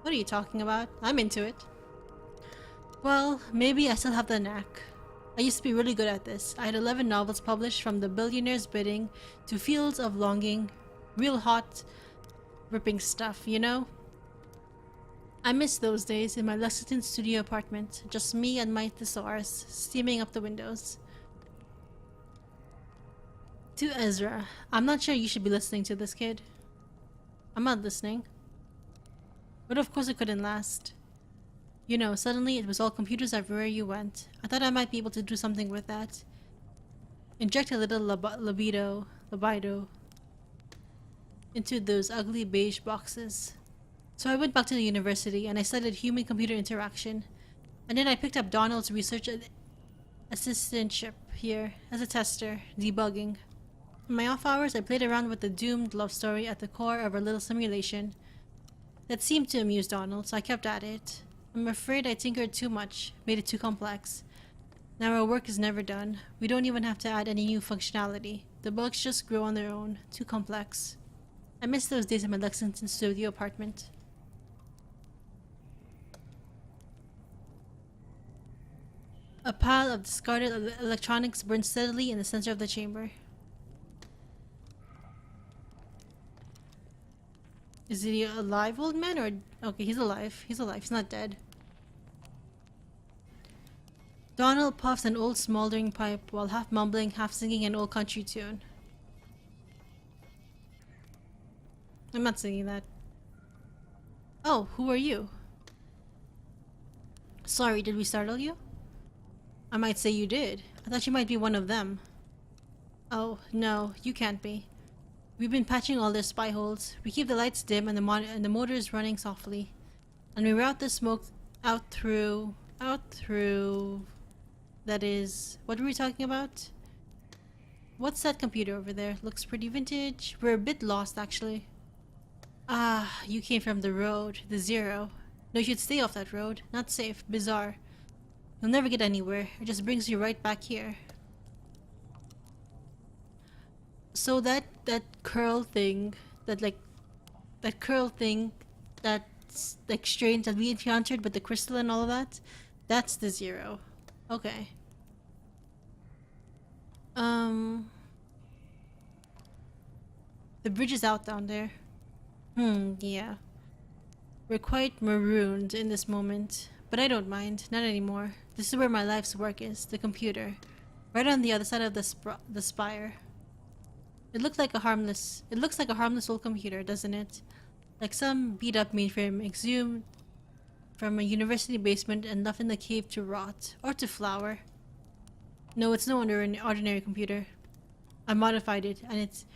What are you talking about? I'm into it. Well, maybe I still have the knack. I used to be really good at this. I had 11 novels published from The Billionaire's Bidding to Fields of Longing. Real hot, ripping stuff, you know? I miss those days in my Lexington studio apartment, just me and my thesaurus steaming up the windows. To Ezra, I'm not sure you should be listening to this, kid. I'm not listening. But of course it couldn't last. You know, suddenly it was all computers everywhere you went. I thought I might be able to do something with that. Inject a little libido into those ugly beige boxes. So I went back to the university and I studied human-computer interaction. And then I picked up Donald's research assistantship here as a tester, debugging. In my off hours, I played around with the doomed love story at the core of our little simulation. That seemed to amuse Donald, so I kept at it. I'm afraid I tinkered too much, made it too complex. Now our work is never done. We don't even have to add any new functionality. The bugs just grow on their own, too complex. I miss those days in my Lexington studio apartment. A pile of discarded electronics burned steadily in the center of the chamber. Is he alive, old man, or... Okay, he's alive. He's alive. He's not dead. Donald puffs an old smoldering pipe while half mumbling, half singing an old country tune. I'm not singing that. Oh, who are you? Sorry, did we startle you? I might say you did. I thought you might be one of them. Oh, no, you can't be. We've been patching all their spy holes. We keep the lights dim and the motors running softly. And we route the smoke out through... That is... What were we talking about? What's that computer over there? Looks pretty vintage. We're a bit lost, actually. Ah, you came from the road. The zero. No, you should stay off that road. Not safe. Bizarre. You'll never get anywhere. It just brings you right back here. So that curl thing, that's like strange that we encountered with the crystal and all of that, that's the zero. Okay. The bridge is out down there. Yeah. We're quite marooned in this moment, but I don't mind, not anymore. This is where my life's work is, the computer. Right on the other side of the spire. It looks like a harmless old computer, doesn't it? Like some beat-up mainframe exhumed from a university basement and left in the cave to rot, or to flower. No, it's no ordinary computer. I modified it, and it's in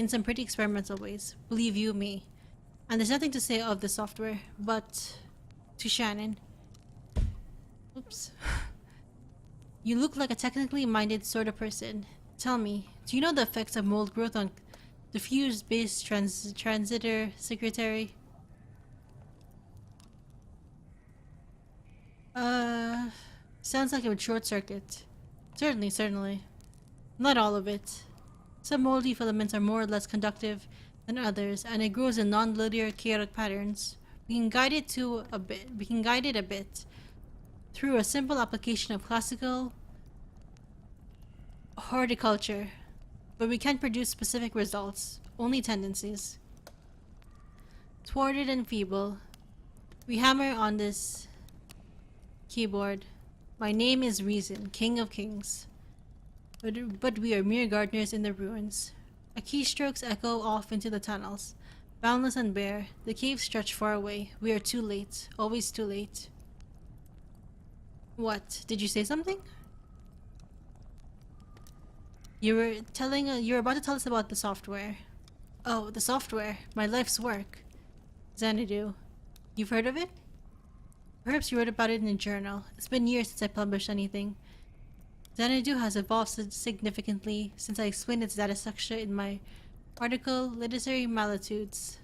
some pretty experimental ways, believe you me. And there's nothing to say of the software, but to Shannon. Oops. You look like a technically minded sort of person. Tell me, do you know the effects of mold growth on diffuse-based transitor secretary? Sounds like it would short circuit. Certainly. Not all of it. Some moldy filaments are more or less conductive than others, and it grows in non-linear chaotic patterns. We can guide it a bit through a simple application of classical horticulture, but we can't produce specific results, only tendencies. Thwarted and feeble, we hammer on this keyboard. My name is Reason, King of Kings. But we are mere gardeners in the ruins. Our keystrokes echo off into the tunnels. Boundless and bare, the caves stretch far away. We are too late, always too late. What? Did you say something? You were about to tell us about the software. Oh, the software. My life's work. Xanadu. You've heard of it? Perhaps you wrote about it in a journal. It's been years since I published anything. Xanadu has evolved significantly since I explained its data structure in my article, Literary Multitudes.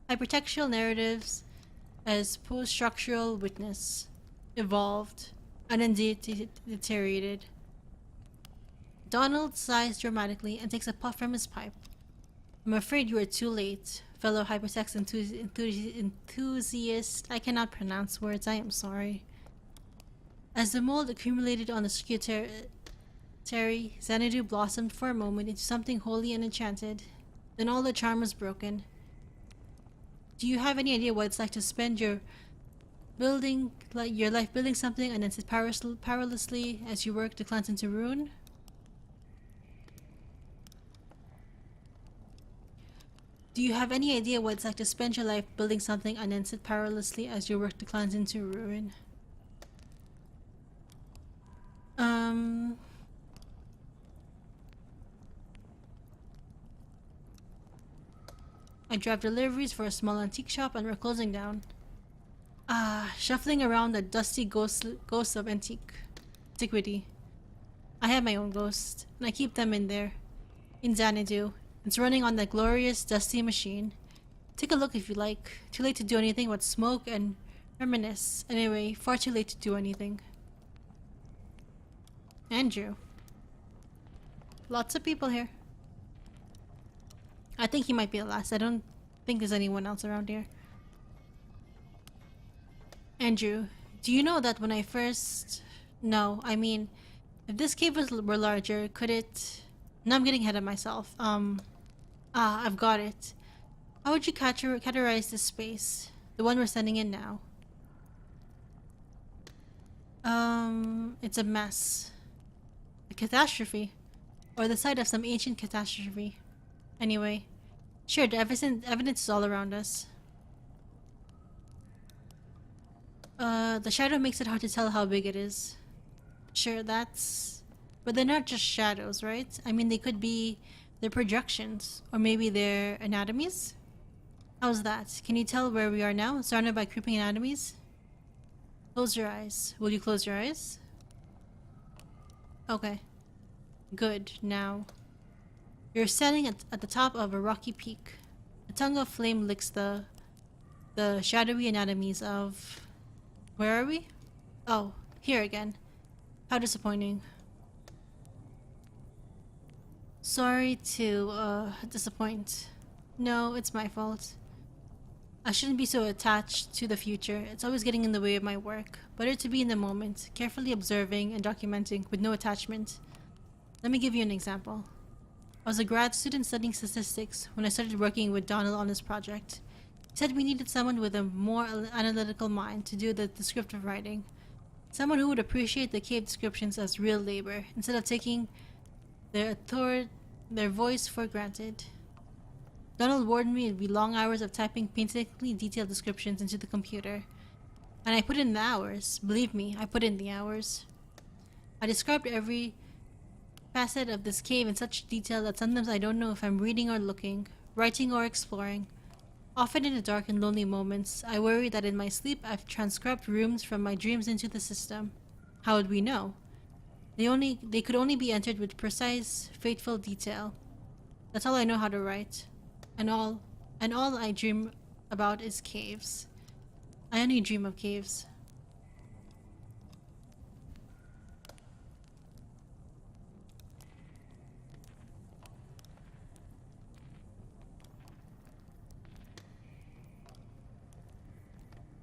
Hypertextual narratives as post-structural witness. Evolved. And then deteriorated. Donald sighs dramatically and takes a puff from his pipe. I'm afraid you are too late. fellow hypertext enthusiast. I cannot pronounce words, I am sorry. As the mold accumulated on the secretary, Xanadu blossomed for a moment into something holy and enchanted. Then all the charm was broken. Do you have any idea what it's like to spend your life building something and then sit powerlessly as your work declines into ruin? Do you have any idea what it's like to spend your life building something and then sit powerlessly as your work declines into ruin? I drive deliveries for a small antique shop and we're closing down. Shuffling around the dusty ghosts of antiquity. I have my own ghost, and I keep them in there. In Xanadu. It's running on that glorious, dusty machine. Take a look if you like. Too late to do anything but smoke and reminisce. Anyway, far too late to do anything. Andrew. Lots of people here. I think he might be the last. I don't think there's anyone else around here. Andrew, do you know that when I first... No, I mean, if this cave were larger, could it... No, I'm getting ahead of myself. I've got it. How would you categorize this space? The one we're standing in now. It's a mess. A catastrophe. Or the site of some ancient catastrophe. Anyway, sure, the evidence is all around us. The shadow makes it hard to tell how big it is. Sure, that's... But they're not just shadows, right? I mean, they could be their projections. Or maybe their anatomies? How's that? Can you tell where we are now, surrounded by creeping anatomies? Close your eyes. Will you close your eyes? Okay. Good. Now... You're standing at the top of a rocky peak. A tongue of flame licks the shadowy anatomies of... Where are we? Oh, here again. How disappointing. Sorry to, disappoint. No, it's my fault. I shouldn't be so attached to the future. It's always getting in the way of my work. Better to be in the moment, carefully observing and documenting with no attachment. Let me give you an example. I was a grad student studying statistics when I started working with Donald on this project. He said we needed someone with a more analytical mind to do the descriptive writing. Someone who would appreciate the cave descriptions as real labor, instead of taking their voice for granted. Donald warned me it'd be long hours of typing painstakingly detailed descriptions into the computer. And I put in the hours. Believe me, I put in the hours. I described every facet of this cave in such detail that sometimes I don't know if I'm reading or looking, writing or exploring. Often in the dark and lonely moments, I worry that in my sleep I've transcribed rooms from my dreams into the system. How would we know? They could only be entered with precise, fateful detail. That's all I know how to write. And all I dream about is caves. I only dream of caves.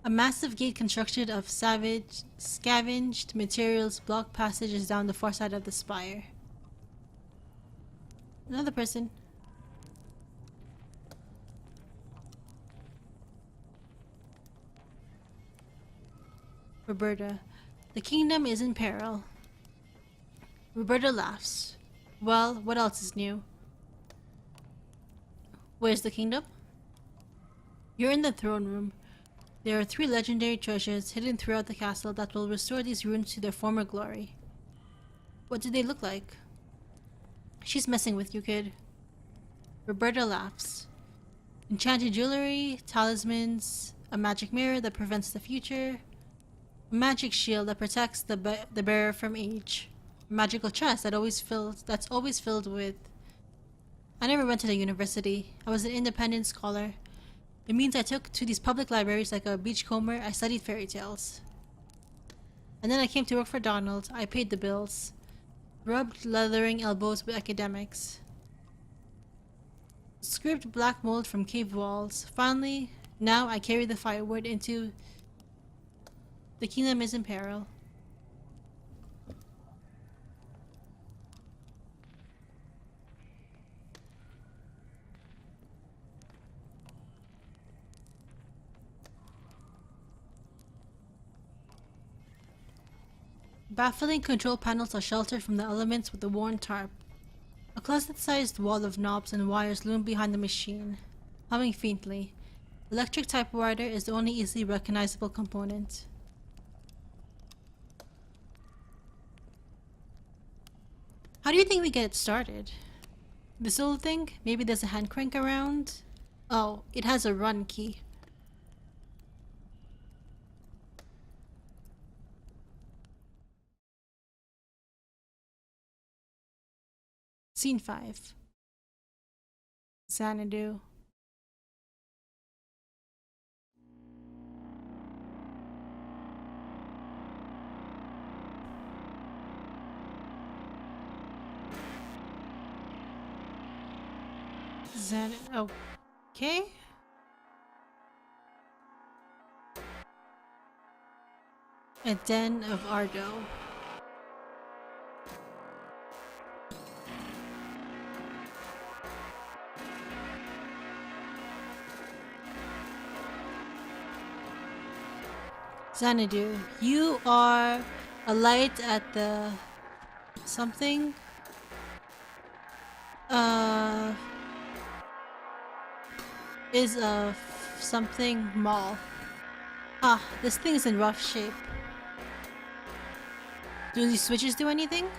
A massive gate constructed of scavenged materials block passages down the far side of the spire. Another person. Roberta. The kingdom is in peril. Roberta laughs. Well, what else is new? Where's the kingdom? You're in the throne room. There are 3 legendary treasures hidden throughout the castle that will restore these ruins to their former glory. What do they look like? She's messing with you, kid. Roberta laughs. Enchanted jewelry, talismans, a magic mirror that prevents the future, a magic shield that protects the bearer from age, a magical chest that's always filled with... I never went to the university. I was an independent scholar. It means I took to these public libraries like a beachcomber. I studied fairy tales. And then I came to work for Donald. I paid the bills. Rubbed leathering elbows with academics. Scraped black mold from cave walls. Finally, now I carry the firewood into the kingdom is in peril. Baffling control panels are sheltered from the elements with a worn tarp. A closet-sized wall of knobs and wires loom behind the machine, humming faintly. Electric typewriter is the only easily recognizable component. How do you think we get it started? This old thing? Maybe there's a hand crank around? Oh, it has a run key. Scene 5. Xanadu. Okay. A den of Argo. Xanadu, you are a light at the something. Is a something mall. Ah, this thing is in rough shape. Do these switches do anything?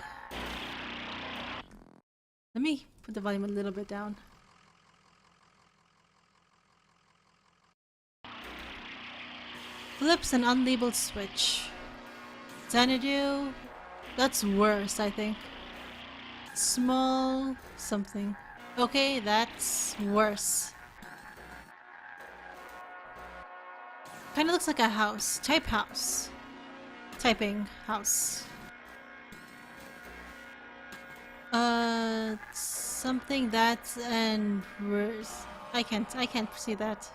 Let me put the volume a little bit down. Flips an unlabeled switch. Xanadu, that's worse, I think. Small something. Okay, that's worse. Kinda looks like a house. Type house. Typing house. Something that's and worse. I can't see that.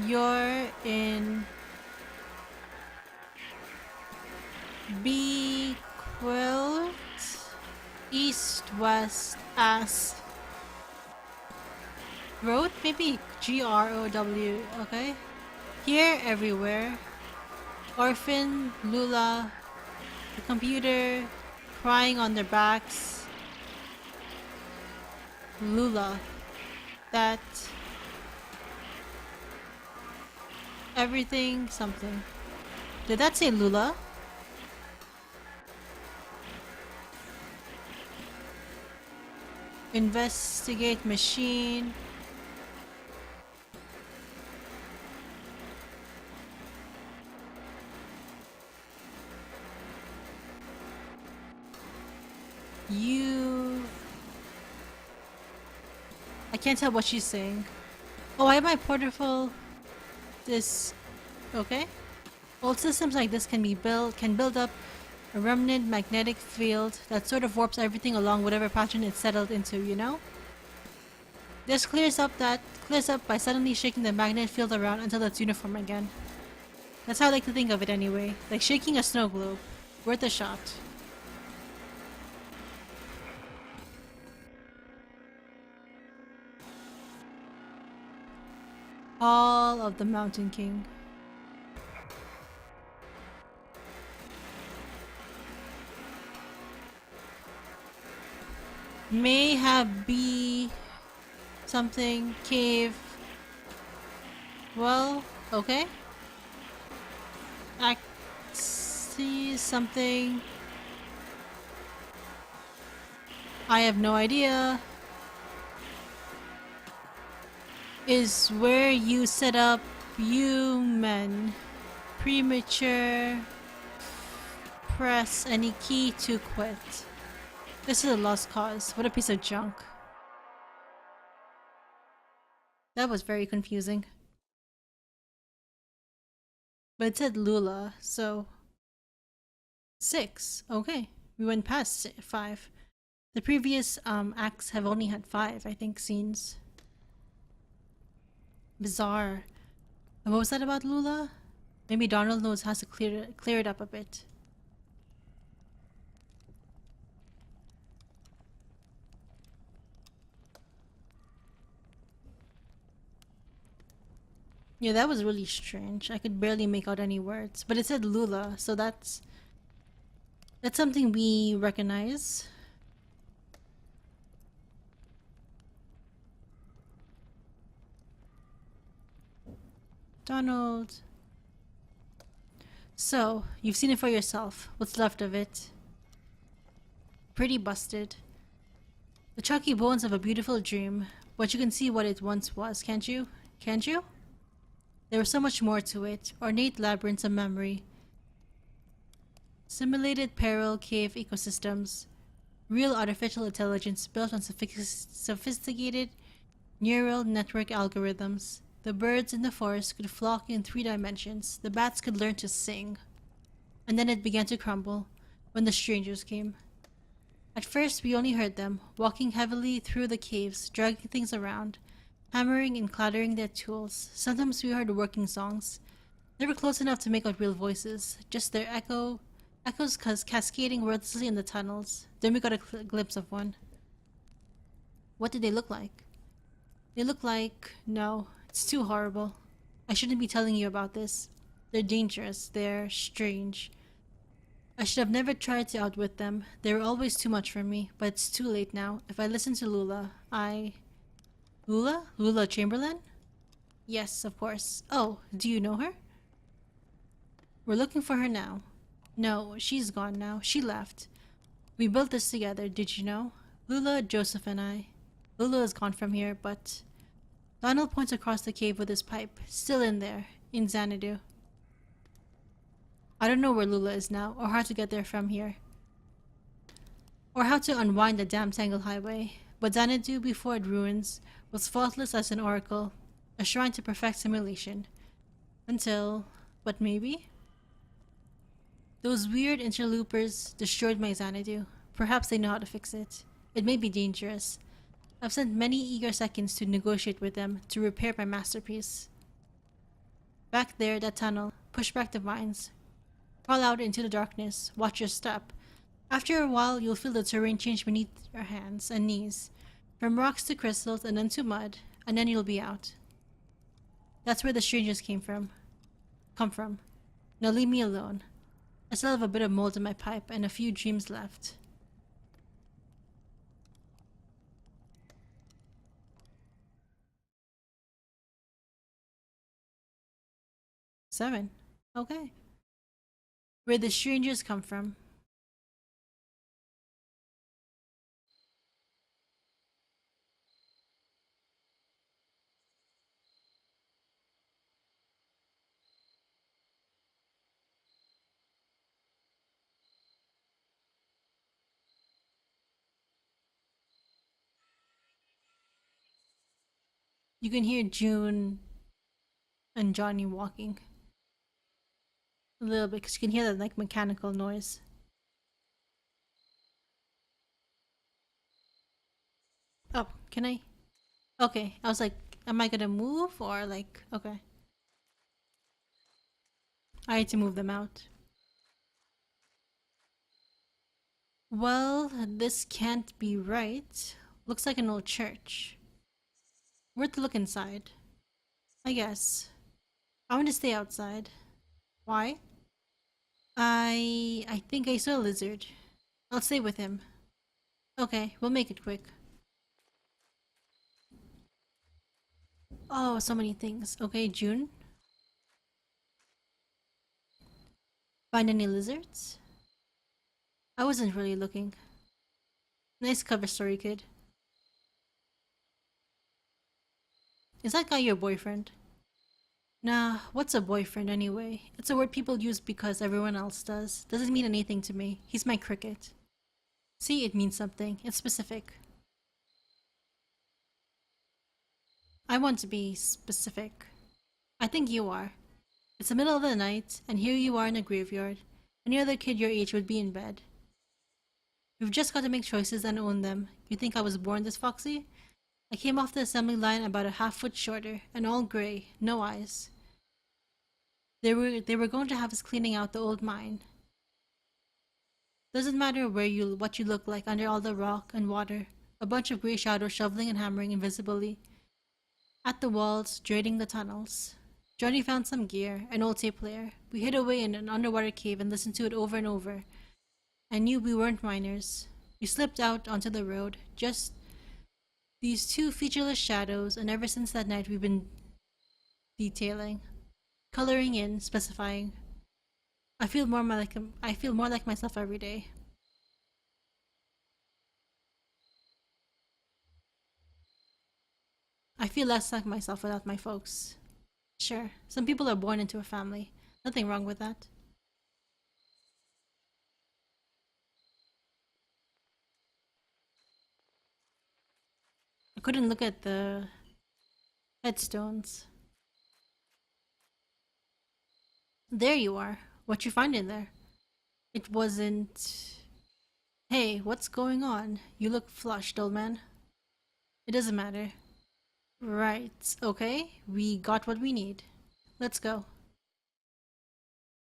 You're in B quilt east west ass road, maybe GROW. Okay, here everywhere. Orphan, Lula, the computer, crying on their backs. Lula, that everything something. Did that say Lula? Investigate machine. You... I can't tell what she's saying. Oh, I have my portable... This... Okay. Old systems like this can build up a remnant magnetic field that sort of warps everything along whatever pattern it's settled into, you know? This clears up by suddenly shaking the magnet field around until it's uniform again. That's how I like to think of it anyway. Like shaking a snow globe. Worth a shot. Hall of the Mountain King. May have be something cave. Well, okay. I see something. I have no idea. Is where you set up human. Premature. Press any key to quit. This is a lost cause. What a piece of junk. That was very confusing. But it said Lula, so 6. Okay, we went past 5. The previous acts have only had 5, I think, scenes. Bizarre. And what was that about Lula? Maybe Donald knows how to clear it up a bit. Yeah, that was really strange. I could barely make out any words. But it said Lula, so that's something we recognize. Donald. So, you've seen it for yourself. What's left of it? Pretty busted. The chalky bones of a beautiful dream, but you can see what it once was, can't you? Can't you? There was so much more to it. Ornate labyrinths of memory. Simulated peril cave ecosystems. Real artificial intelligence built on sophisticated neural network algorithms. The birds in the forest could flock in 3 dimensions. The bats could learn to sing. And then it began to crumble when the strangers came. At first, we only heard them, walking heavily through the caves, dragging things around, hammering and clattering their tools. Sometimes we heard working songs. They were close enough to make out real voices, just their echoes cascading wordlessly in the tunnels. Then we got a glimpse of one. What did they look like? They look like... No, it's too horrible. I shouldn't be telling you about this. They're dangerous. They're strange. I should have never tried to outwit them. They were always too much for me, but it's too late now. If I listen to Lula, Lula? Lula Chamberlain? Yes, of course. Oh, do you know her? We're looking for her now. No, she's gone now. She left. We built this together, did you know? Lula, Joseph, and I. Lula is gone from here, but... Donald points across the cave with his pipe. Still in there. In Xanadu. I don't know where Lula is now, or how to get there from here. Or how to unwind the damn Tangle Highway. But Xanadu, before it ruins, was faultless as an oracle. A shrine to perfect simulation. Until... But maybe? Those weird interloopers destroyed my Xanadu. Perhaps they know how to fix it. It may be dangerous. I've spent many eager seconds to negotiate with them to repair my masterpiece. Back there, that tunnel. Push back the vines. Crawl out into the darkness. Watch your step. After a while, you'll feel the terrain change beneath your hands and knees. From rocks to crystals and then to mud. And then you'll be out. That's where the strangers come from. Now leave me alone. I still have a bit of mold in my pipe and a few dreams left. Seven. Okay. Where the strangers come from. You can hear June and Johnny walking. A little bit, because you can hear that like mechanical noise. Oh, can I? Okay, I was like, am I gonna move or like, okay. I had to move them out. Well, this can't be right. Looks like an old church. Worth a look inside. I guess. I want to stay outside. Why? I think I saw a lizard. I'll stay with him. Okay, we'll make it quick. Oh, so many things. Okay, June. Find any lizards? I wasn't really looking. Nice cover story, kid. Is that guy your boyfriend? Nah, what's a boyfriend anyway? It's a word people use because everyone else does. Doesn't mean anything to me. He's my cricket. See, it means something. It's specific. I want to be specific. I think you are. It's the middle of the night, and here you are in a graveyard. Any other kid your age would be in bed. You've just got to make choices and own them. You think I was born this foxy? I came off the assembly line about a half foot shorter, and all gray, no eyes. They were going to have us cleaning out the old mine. Doesn't matter what you look like under all the rock and water. A bunch of gray shadows shoveling and hammering invisibly at the walls, draining the tunnels. Johnny found some gear, an old tape player. We hid away in an underwater cave and listened to it over and over. I knew we weren't minors. We slipped out onto the road, just these two featureless shadows, and ever since that night we've been detailing, coloring in, specifying. I feel more like myself every day. I feel less like myself without my folks. Sure, some people are born into a family. Nothing wrong with that. I couldn't look at the headstones. There you are. What you find in there? It wasn't. Hey, what's going on? You look flushed, old man. It doesn't matter. Right, okay. We got what we need. Let's go.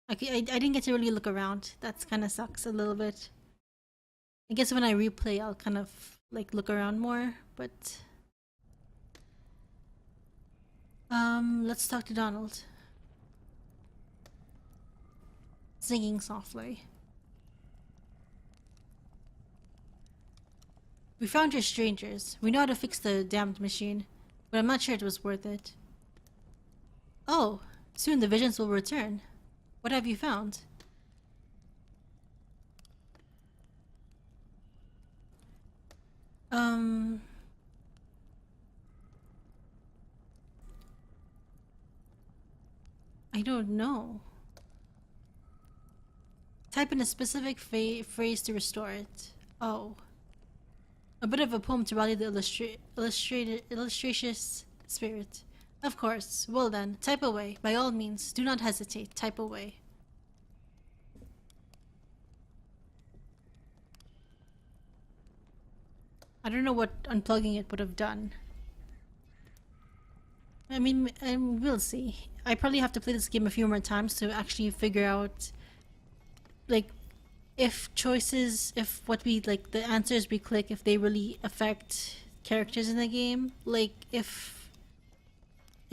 Okay, I didn't get to really look around. That's kind of sucks a little bit. I guess when I replay, I'll kind of like look around more, but let's talk to Donald. Singing softly. We found your strangers. We know how to fix the damned machine, but I'm not sure it was worth it. Oh, soon the visions will return. What have you found? Um, I don't know. Type in a specific phrase to restore it. Oh. A bit of a poem to rally the illustrious spirit. Of course. Well then, type away. By all means, do not hesitate. Type away. I don't know what unplugging it would have done. I mean, we'll see. I probably have to play this game a few more times to actually figure out, like, if what we, like, the answers we click, if they really affect characters in the game. Like, if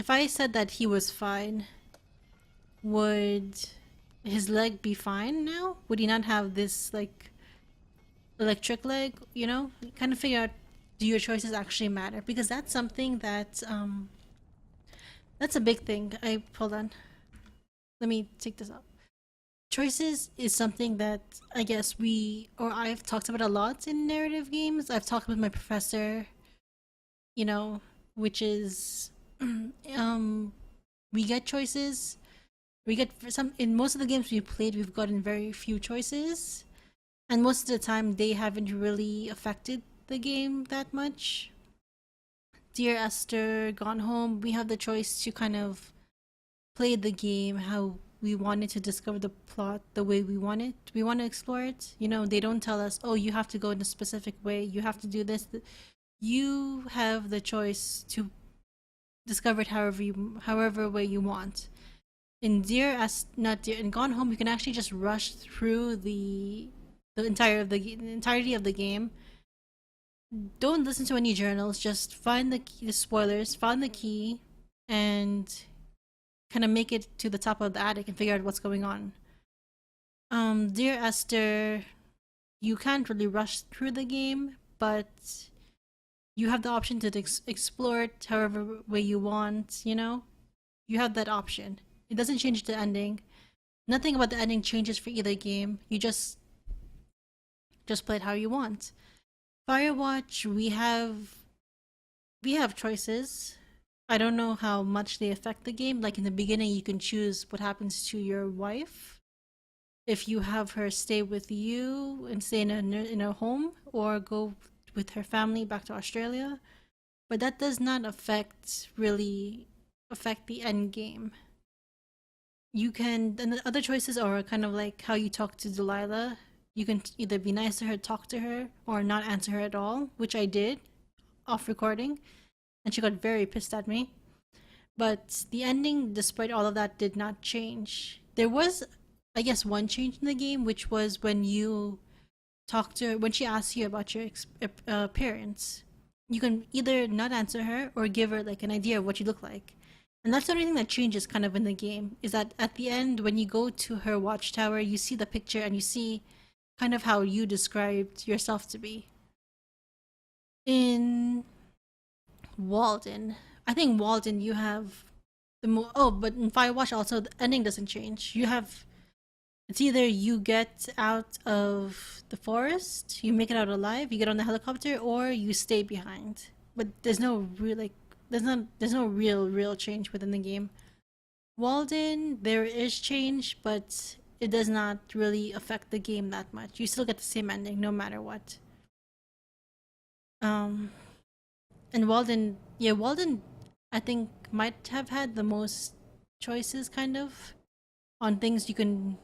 I said that he was fine, would his leg be fine now? Would he not have this, like, electric leg, you know? Kind of figure out, do your choices actually matter? Because that's something that's a big thing. Hold on. Let me take this out. Choices is something that I guess I've talked about a lot in narrative games. I've talked with my professor, you know, which is, we get choices. We get in most of the games we've played, we've gotten very few choices. And most of the time, they haven't really affected the game that much. Dear Esther, Gone Home, we have the choice to kind of play the game how we wanted to discover the plot the way we want it. We want to explore it. You know, they don't tell us, oh, you have to go in a specific way. You have to do this. You have the choice to discover it however way you want. In in Gone Home, you can actually just rush through the entirety of the game. Don't listen to any journals. Just find the spoilers, find the key, and kind of make it to the top of the attic and figure out what's going on. Dear Esther, you can't really rush through the game, but you have the option to explore it however way you want. You know, you have that option. It doesn't change the ending. Nothing about the ending changes for either game. You just play it how you want. Firewatch, we have choices. I don't know how much they affect the game. Like in the beginning, you can choose what happens to your wife. If you have her stay with you and stay in a home, or go with her family back to Australia. But that does not really affect the end game. You can, and the other choices are kind of like how you talk to Delilah. You can either be nice to her, talk to her, or not answer her at all, which I did off recording, and she got very pissed at me. But the ending, despite all of that, did not change. There was, I guess, one change in the game, which was when you talk to her, when she asks you about your appearance. You can either not answer her or give her like an idea of what you look like. And that's the only thing that changes kind of in the game, is that at the end, when you go to her watchtower, you see the picture and you see kind of how you described yourself to be. In Walden, I think Walden, you have but in Firewatch also the ending doesn't change. You have, it's either you get out of the forest, you make it out alive, you get on the helicopter, or you stay behind. But there's no real like there's no real change within the game. Walden, there is change, but it does not really affect the game that much. You still get the same ending no matter what. Um, and Walden, yeah, Walden, I think might have had the most choices, kind of, on things you can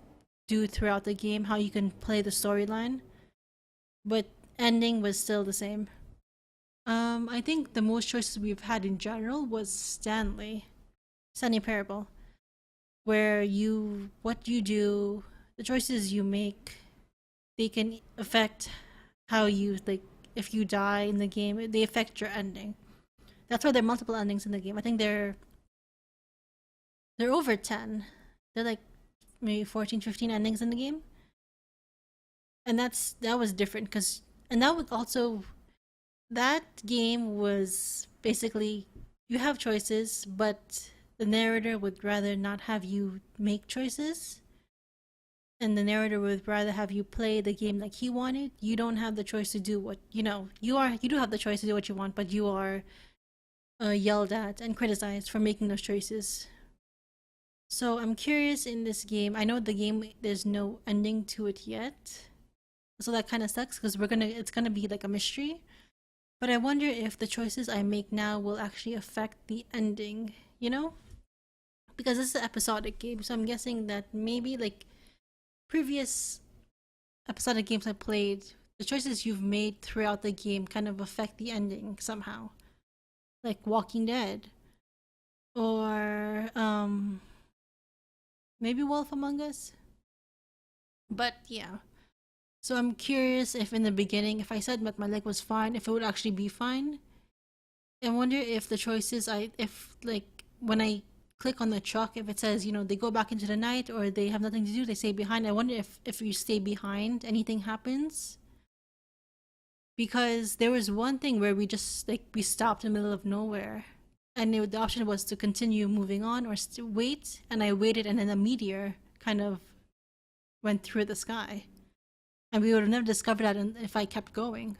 do throughout the game, how you can play the storyline, but ending was still the same. I think the most choices we've had in general was Stanley Parable, where what you do, the choices you make, they can affect how you like. If you die in the game, they affect your ending. That's why there are multiple endings in the game. I think they're over 10. They're like maybe 14, 15 endings in the game. And that was different because, and that was also, that game was basically, you have choices, but the narrator would rather not have you make choices, and the narrator would rather have you play the game like he wanted. You don't have the choice to do what, you do have the choice to do what you want, but you are yelled at and criticized for making those choices. So I'm curious in this game. I know the game, there's no ending to it yet, so that kind of sucks because it's gonna be like a mystery. But I wonder if the choices I make now will actually affect the ending. You know, because this is an episodic game, so I'm guessing that maybe like previous episodic games I played, the choices you've made throughout the game kind of affect the ending somehow, like Walking Dead or maybe Wolf Among Us. But yeah. So I'm curious if in the beginning, if I said that my leg was fine, if it would actually be fine. I wonder if the choices if like when I click on the truck, if it says, they go back into the night or they have nothing to do, they stay behind. I wonder if you stay behind, anything happens. Because there was one thing where we just like we stopped in the middle of nowhere, and the option was to continue moving on or wait. And I waited, and then a meteor kind of went through the sky, and we would have never discovered that if I kept going.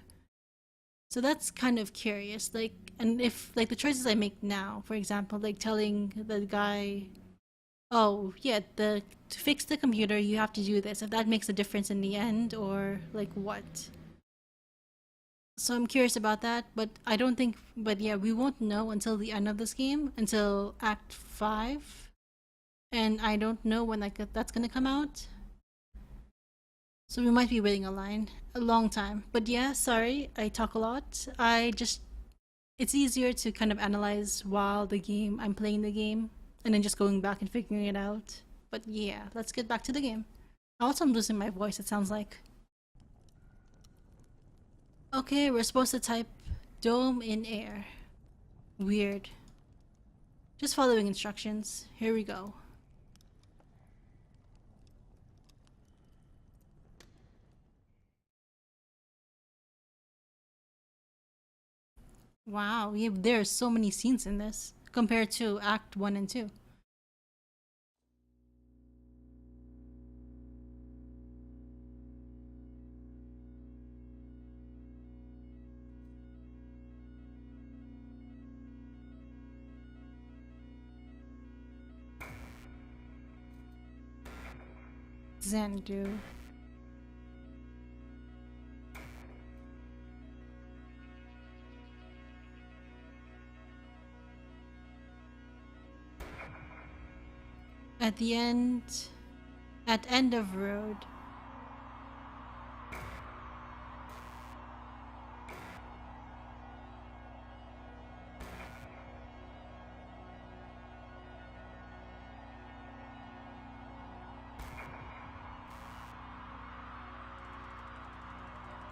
So that's kind of curious. Like, and if like the choices I make now, for example, like telling the guy, "Oh, yeah, the to fix the computer, you have to do this." If that makes a difference in the end, or like what? So I'm curious about that, but I don't think. But yeah, we won't know until the end of this game, until Act 5, and I don't know when that's gonna come out. So we might be waiting a long time. But yeah, sorry, I talk a lot. It's easier to kind of analyze while I'm playing the game, and then just going back and figuring it out. But yeah, let's get back to the game. Also, I'm losing my voice, it sounds like. Okay, we're supposed to type dome in air. Weird. Just following instructions. Here we go. Wow, there are so many scenes in this compared to Act 1 and 2. Xanadu. At the end... At end of road.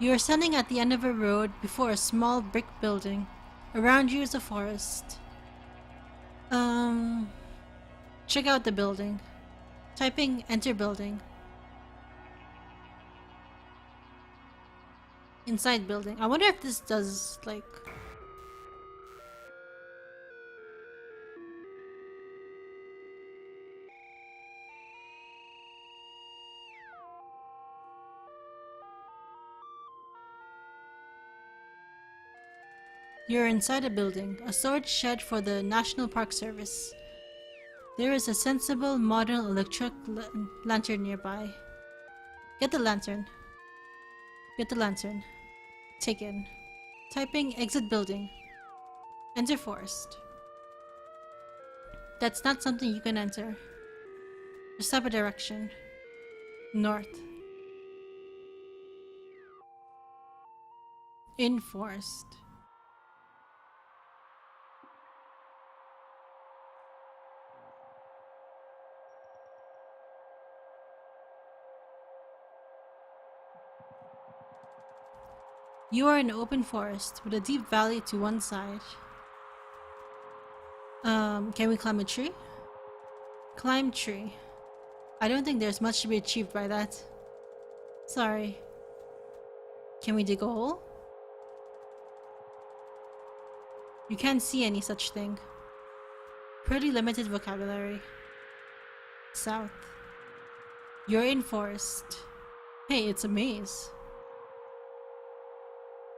You are standing at the end of a road before a small brick building. Around you is a forest. Check out the building. Typing enter building. Inside building. I wonder if this does like... You're inside a building, a storage shed for the National Park Service. There is a sensible modern electric lantern nearby. Get the lantern. Get the lantern. Taken. Typing exit building. Enter forest. That's not something you can enter. Just type a direction. North. In forest. You are in an open forest with a deep valley to one side. Can we climb a tree? Climb tree. I don't think there's much to be achieved by that. Sorry. Can we dig a hole? You can't see any such thing. Pretty limited vocabulary. South. You're in forest. Hey, it's a maze.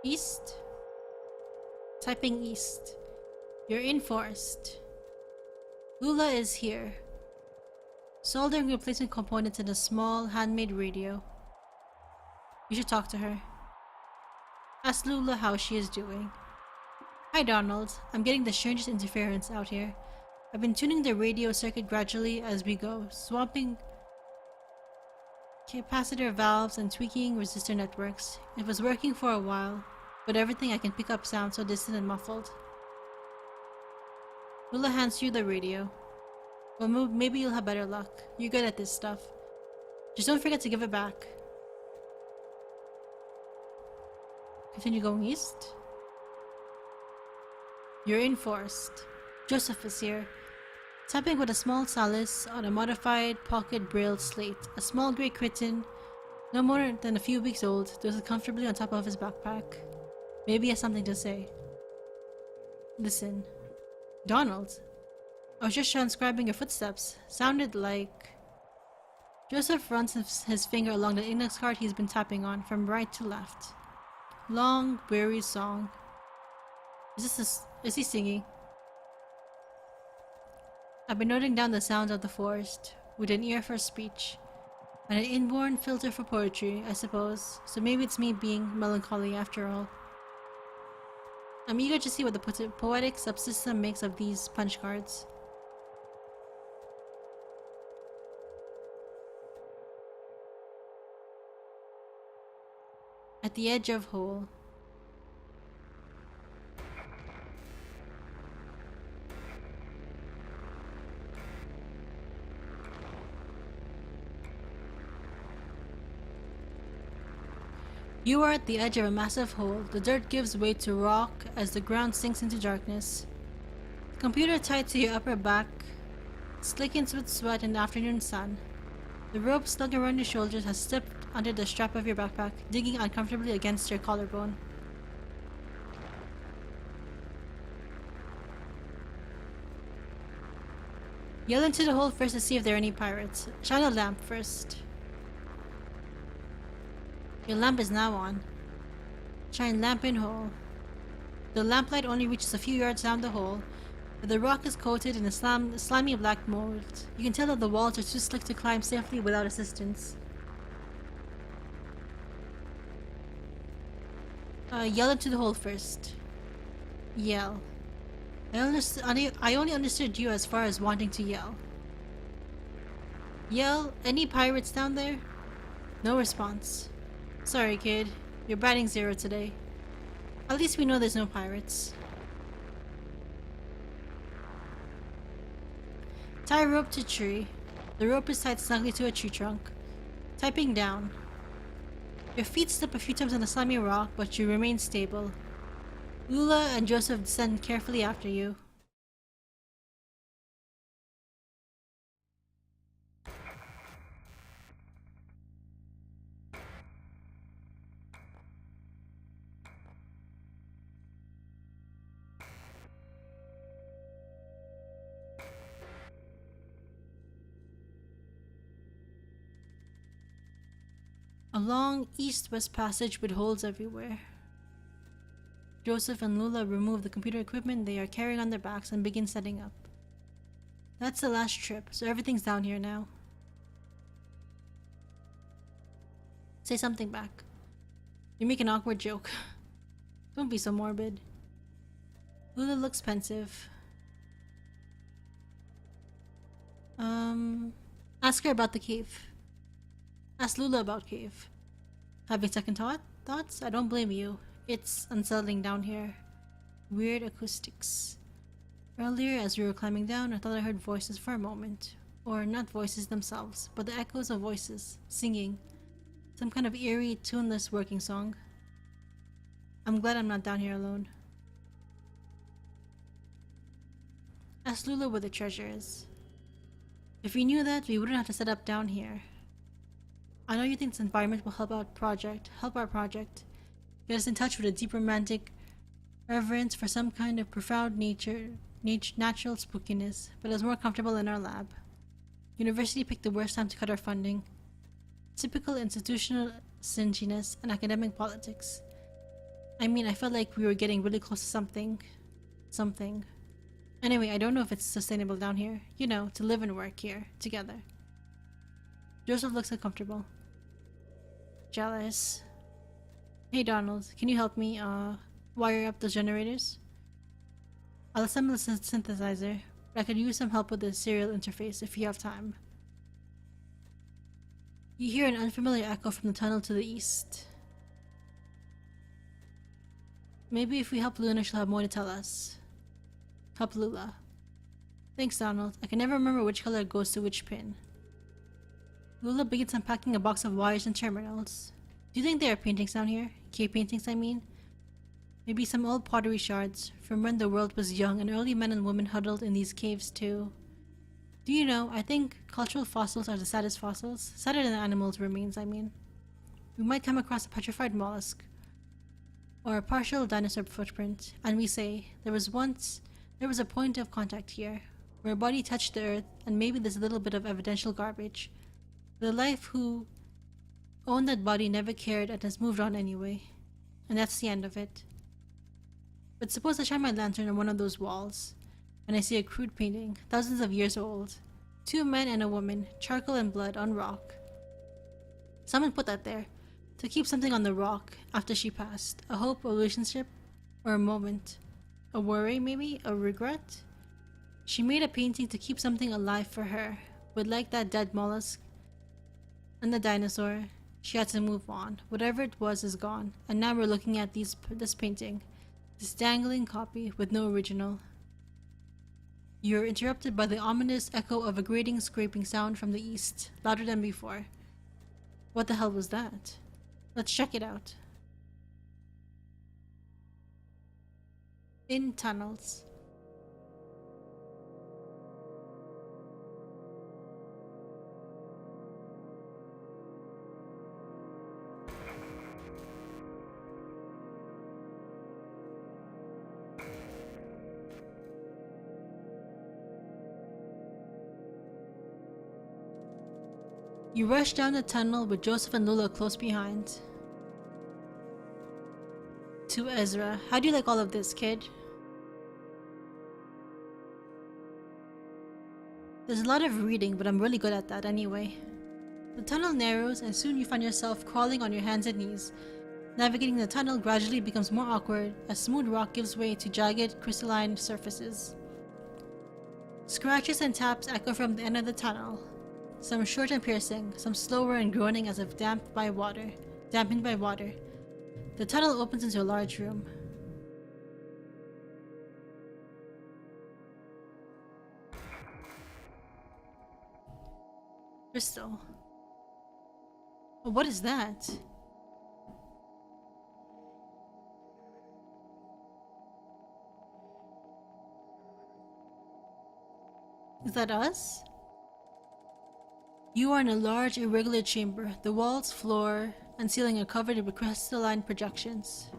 East? Typing east. You're in forest. Lula is here. Soldering replacement components in a small, handmade radio. You should talk to her. Ask Lula how she is doing. Hi Donald, I'm getting the strangest interference out here. I've been tuning the radio circuit gradually as we go, swapping capacitor valves and tweaking resistor networks. It was working for a while, but everything I can pick up sounds so distant and muffled. Lula hands you the radio. Well, maybe you'll have better luck. You're good at this stuff. Just don't forget to give it back. Continue going east. You're in forest. Joseph is here. Tapping with a small stylus on a modified pocket braille slate, a small grey kitten, no more than a few weeks old, dozes comfortably on top of his backpack. Maybe he has something to say. Listen. Donald. I was just transcribing your footsteps. Sounded like... Joseph runs his finger along the index card he's been tapping on, from right to left. Long, weary song. Is he singing? I've been noting down the sounds of the forest, with an ear for speech, and an inborn filter for poetry, I suppose, so maybe it's me being melancholy after all. I'm eager to see what the poetic subsystem makes of these punch cards. At the edge of hole. You are at the edge of a massive hole. The dirt gives way to rock as the ground sinks into darkness. The computer tied to your upper back slickens with sweat in the afternoon sun. The rope slung around your shoulders has slipped under the strap of your backpack, digging uncomfortably against your collarbone. Yell into the hole first to see if there are any pirates. Shine a lamp first. Your lamp is now on. Shine lamp in hole. The lamplight only reaches a few yards down the hole, but the rock is coated in a slimy black mold. You can tell that the walls are too slick to climb safely without assistance. Yell into the hole first. Yell. I only understood you as far as wanting to yell. Yell, any pirates down there? No response. Sorry, kid. You're batting 0 today. At least we know there's no pirates. Tie a rope to a tree. The rope is tied snugly to a tree trunk. Typing down. Your feet slip a few times on the slimy rock, but you remain stable. Lula and Joseph descend carefully after you. A long east-west passage with holes everywhere. Joseph and Lula remove the computer equipment they are carrying on their backs and begin setting up. That's the last trip, so everything's down here now. Say something back. You make an awkward joke. Don't be so morbid. Lula looks pensive. Ask her about the cave. Ask Lula about cave. Having second thoughts? I don't blame you. It's unsettling down here. Weird acoustics. Earlier, as we were climbing down, I thought I heard voices for a moment. Or not voices themselves, but the echoes of voices, singing. Some kind of eerie, tuneless working song. I'm glad I'm not down here alone. Ask Lula where the treasure is. If we knew that, we wouldn't have to set up down here. I know you think this environment will help our project. Get us in touch with a deep romantic reverence for some kind of profound natural spookiness, but it's more comfortable in our lab. University picked the worst time to cut our funding. Typical institutional stinginess and academic politics. I mean, I felt like we were getting really close to something. Anyway, I don't know if it's sustainable down here. You know, to live and work here, together. Joseph looks uncomfortable. Jealous. Hey Donald, can you help me, wire up those generators? I'll assemble a synthesizer, but I could use some help with the serial interface if you have time. You hear an unfamiliar echo from the tunnel to the east. Maybe if we help Luna, she'll have more to tell us. Help Lula. Thanks, Donald. I can never remember which color goes to which pin. Lula begins unpacking a box of wires and terminals. Do you think there are paintings down here? Cave paintings, I mean? Maybe some old pottery shards from when the world was young and early men and women huddled in these caves too. Do you know, I think cultural fossils are the saddest fossils. Sadder than animals' remains, I mean. We might come across a petrified mollusk or a partial dinosaur footprint, and we say, there was a point of contact here, where a body touched the earth, and maybe there's a little bit of evidential garbage. The life who owned that body never cared and has moved on anyway. And that's the end of it. But suppose I shine my lantern on one of those walls, and I see a crude painting, thousands of years old. 2 men and a woman, charcoal and blood on rock. Someone put that there, to keep something on the rock after she passed. A hope, a relationship, or a moment. A worry, maybe? A regret? She made a painting to keep something alive for her, but like that dead mollusk and the dinosaur, she had to move on. Whatever it was is gone, and now we're looking at this painting, this dangling copy with no original. You're interrupted by the ominous echo of a grating scraping sound from the east, louder than before. What the hell was that? Let's check it out. In tunnels. You rush down the tunnel with Joseph and Lula close behind. To Ezra. How do you like all of this, kid? There's a lot of reading, but I'm really good at that anyway. The tunnel narrows, and soon you find yourself crawling on your hands and knees. Navigating the tunnel gradually becomes more awkward as smooth rock gives way to jagged, crystalline surfaces. Scratches and taps echo from the end of the tunnel. Some short and piercing, some slower and groaning as if dampened by water. The tunnel opens into a large room. Crystal. Oh, what is that? Is that us? You are in a large, irregular chamber. The walls, floor, and ceiling are covered with crystalline projections.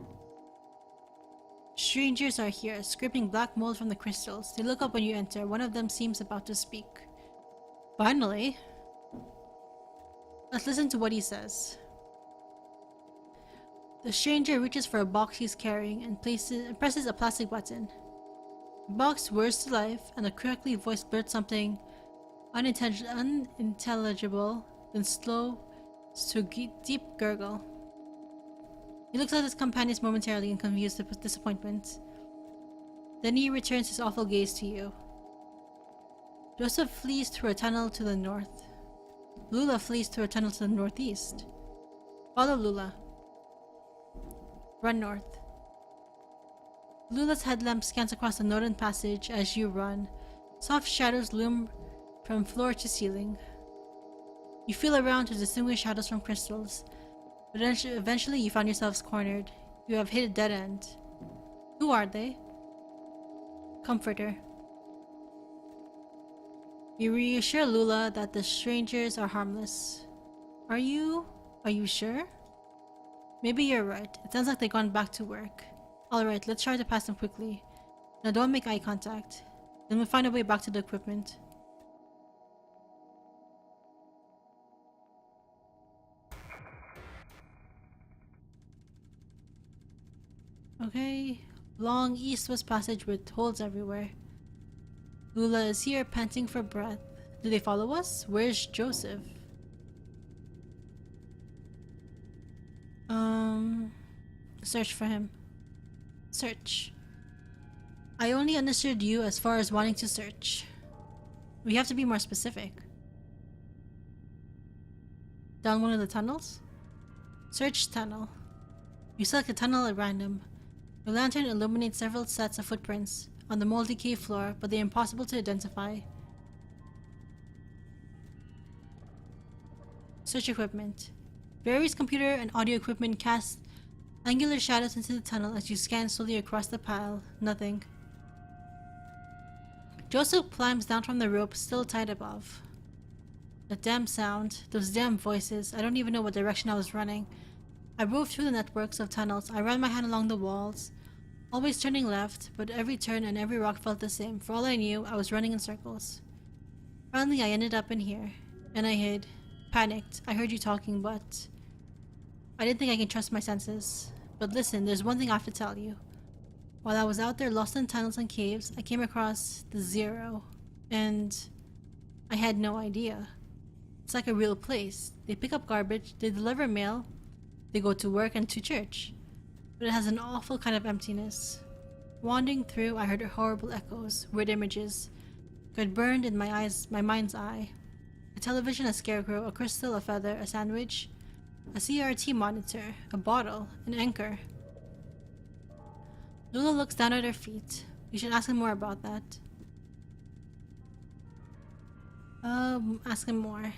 Strangers are here, scraping black mold from the crystals. They look up when you enter. One of them seems about to speak. Finally. Let's listen to what he says. The stranger reaches for a box he's carrying and presses a plastic button. The box whirs to life, and the crackly voice blurts something unintelligible, then slow to deep gurgle. He looks at his companions momentarily in confused disappointment. Then he returns his awful gaze to you. Joseph flees through a tunnel to the north. Lula flees through a tunnel to the northeast. Follow Lula. Run north. Lula's headlamp scans across the northern passage as you run. Soft shadows loom from floor to ceiling. You feel around to distinguish shadows from crystals, but eventually you find yourselves cornered. You have hit a dead end. Who are they? Comforter. You reassure Lula that the strangers are harmless. Are you sure? Maybe you're right. It sounds like they've gone back to work. Alright, let's try to pass them quickly. Now don't make eye contact. Then we'll find a way back to the equipment. Okay. Long east-west passage with holes everywhere. Lula is here, panting for breath. Do they follow us? Where's Joseph? Search for him. Search. I only understood you as far as wanting to search. We have to be more specific. Down one of the tunnels? Search tunnel. You select a tunnel at random. Your lantern illuminates several sets of footprints on the moldy cave floor, but they're impossible to identify. Search equipment. Various computer and audio equipment cast angular shadows into the tunnel as you scan slowly across the pile. Nothing. Joseph climbs down from the rope still tied above. That damn sound. Those damn voices. I don't even know what direction I was running. I rode through the networks of tunnels. I ran my hand along the walls, always turning left, but every turn and every rock felt the same. For all I knew, I was running in circles. Finally, I ended up in here, and I hid. Panicked. I heard you talking, but I didn't think I can trust my senses. But listen, there's one thing I have to tell you. While I was out there lost in tunnels and caves, I came across the Zero, and I had no idea. It's like a real place. They pick up garbage, they deliver mail, they go to work and to church. But it has an awful kind of emptiness. Wandering through, I heard horrible echoes, weird images. Got burned in my mind's eye. A television, a scarecrow, a crystal, a feather, a sandwich, a CRT monitor, a bottle, an anchor. Lula looks down at her feet. You should ask him more about that. Ask him more.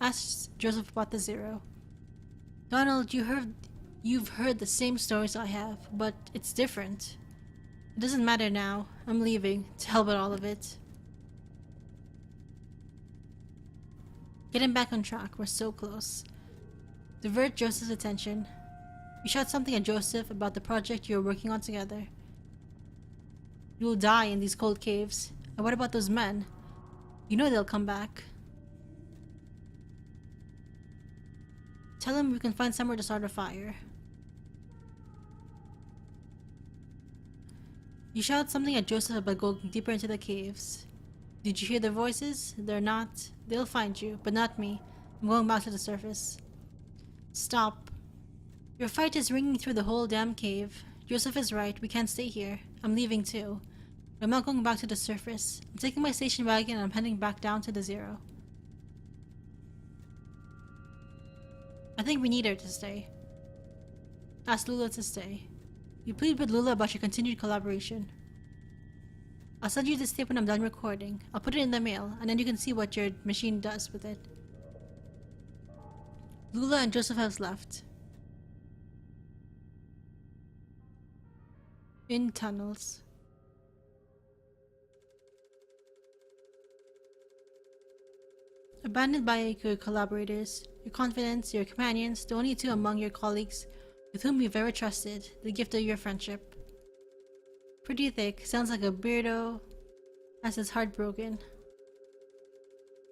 Ask Joseph about the Zero. Donald, you've heard the same stories I have, but it's different. It doesn't matter now. I'm leaving. To hell with all of it. Getting back on track. We're so close. Divert Joseph's attention. You shout something at Joseph about the project you're working on together. You'll die in these cold caves. And what about those men? You know they'll come back. Tell him we can find somewhere to start a fire. You shout something at Joseph about going deeper into the caves. Did you hear their voices? They'll find you, but not me. I'm going back to the surface. Stop. Your fight is ringing through the whole damn cave. Joseph is right, we can't stay here. I'm leaving too. But I'm not going back to the surface. I'm taking my station wagon and I'm heading back down to the Zero. I think we need her to stay. Ask Lula to stay. You plead with Lula about your continued collaboration. I'll send you this tape when I'm done recording. I'll put it in the mail, and then you can see what your machine does with it. Lula and Joseph have left. In tunnels. Abandoned by your collaborators, your confidants, your companions, the only two among your colleagues with whom you've ever trusted, the gift of your friendship. Pretty thick, sounds like a beardo, has his heart broken.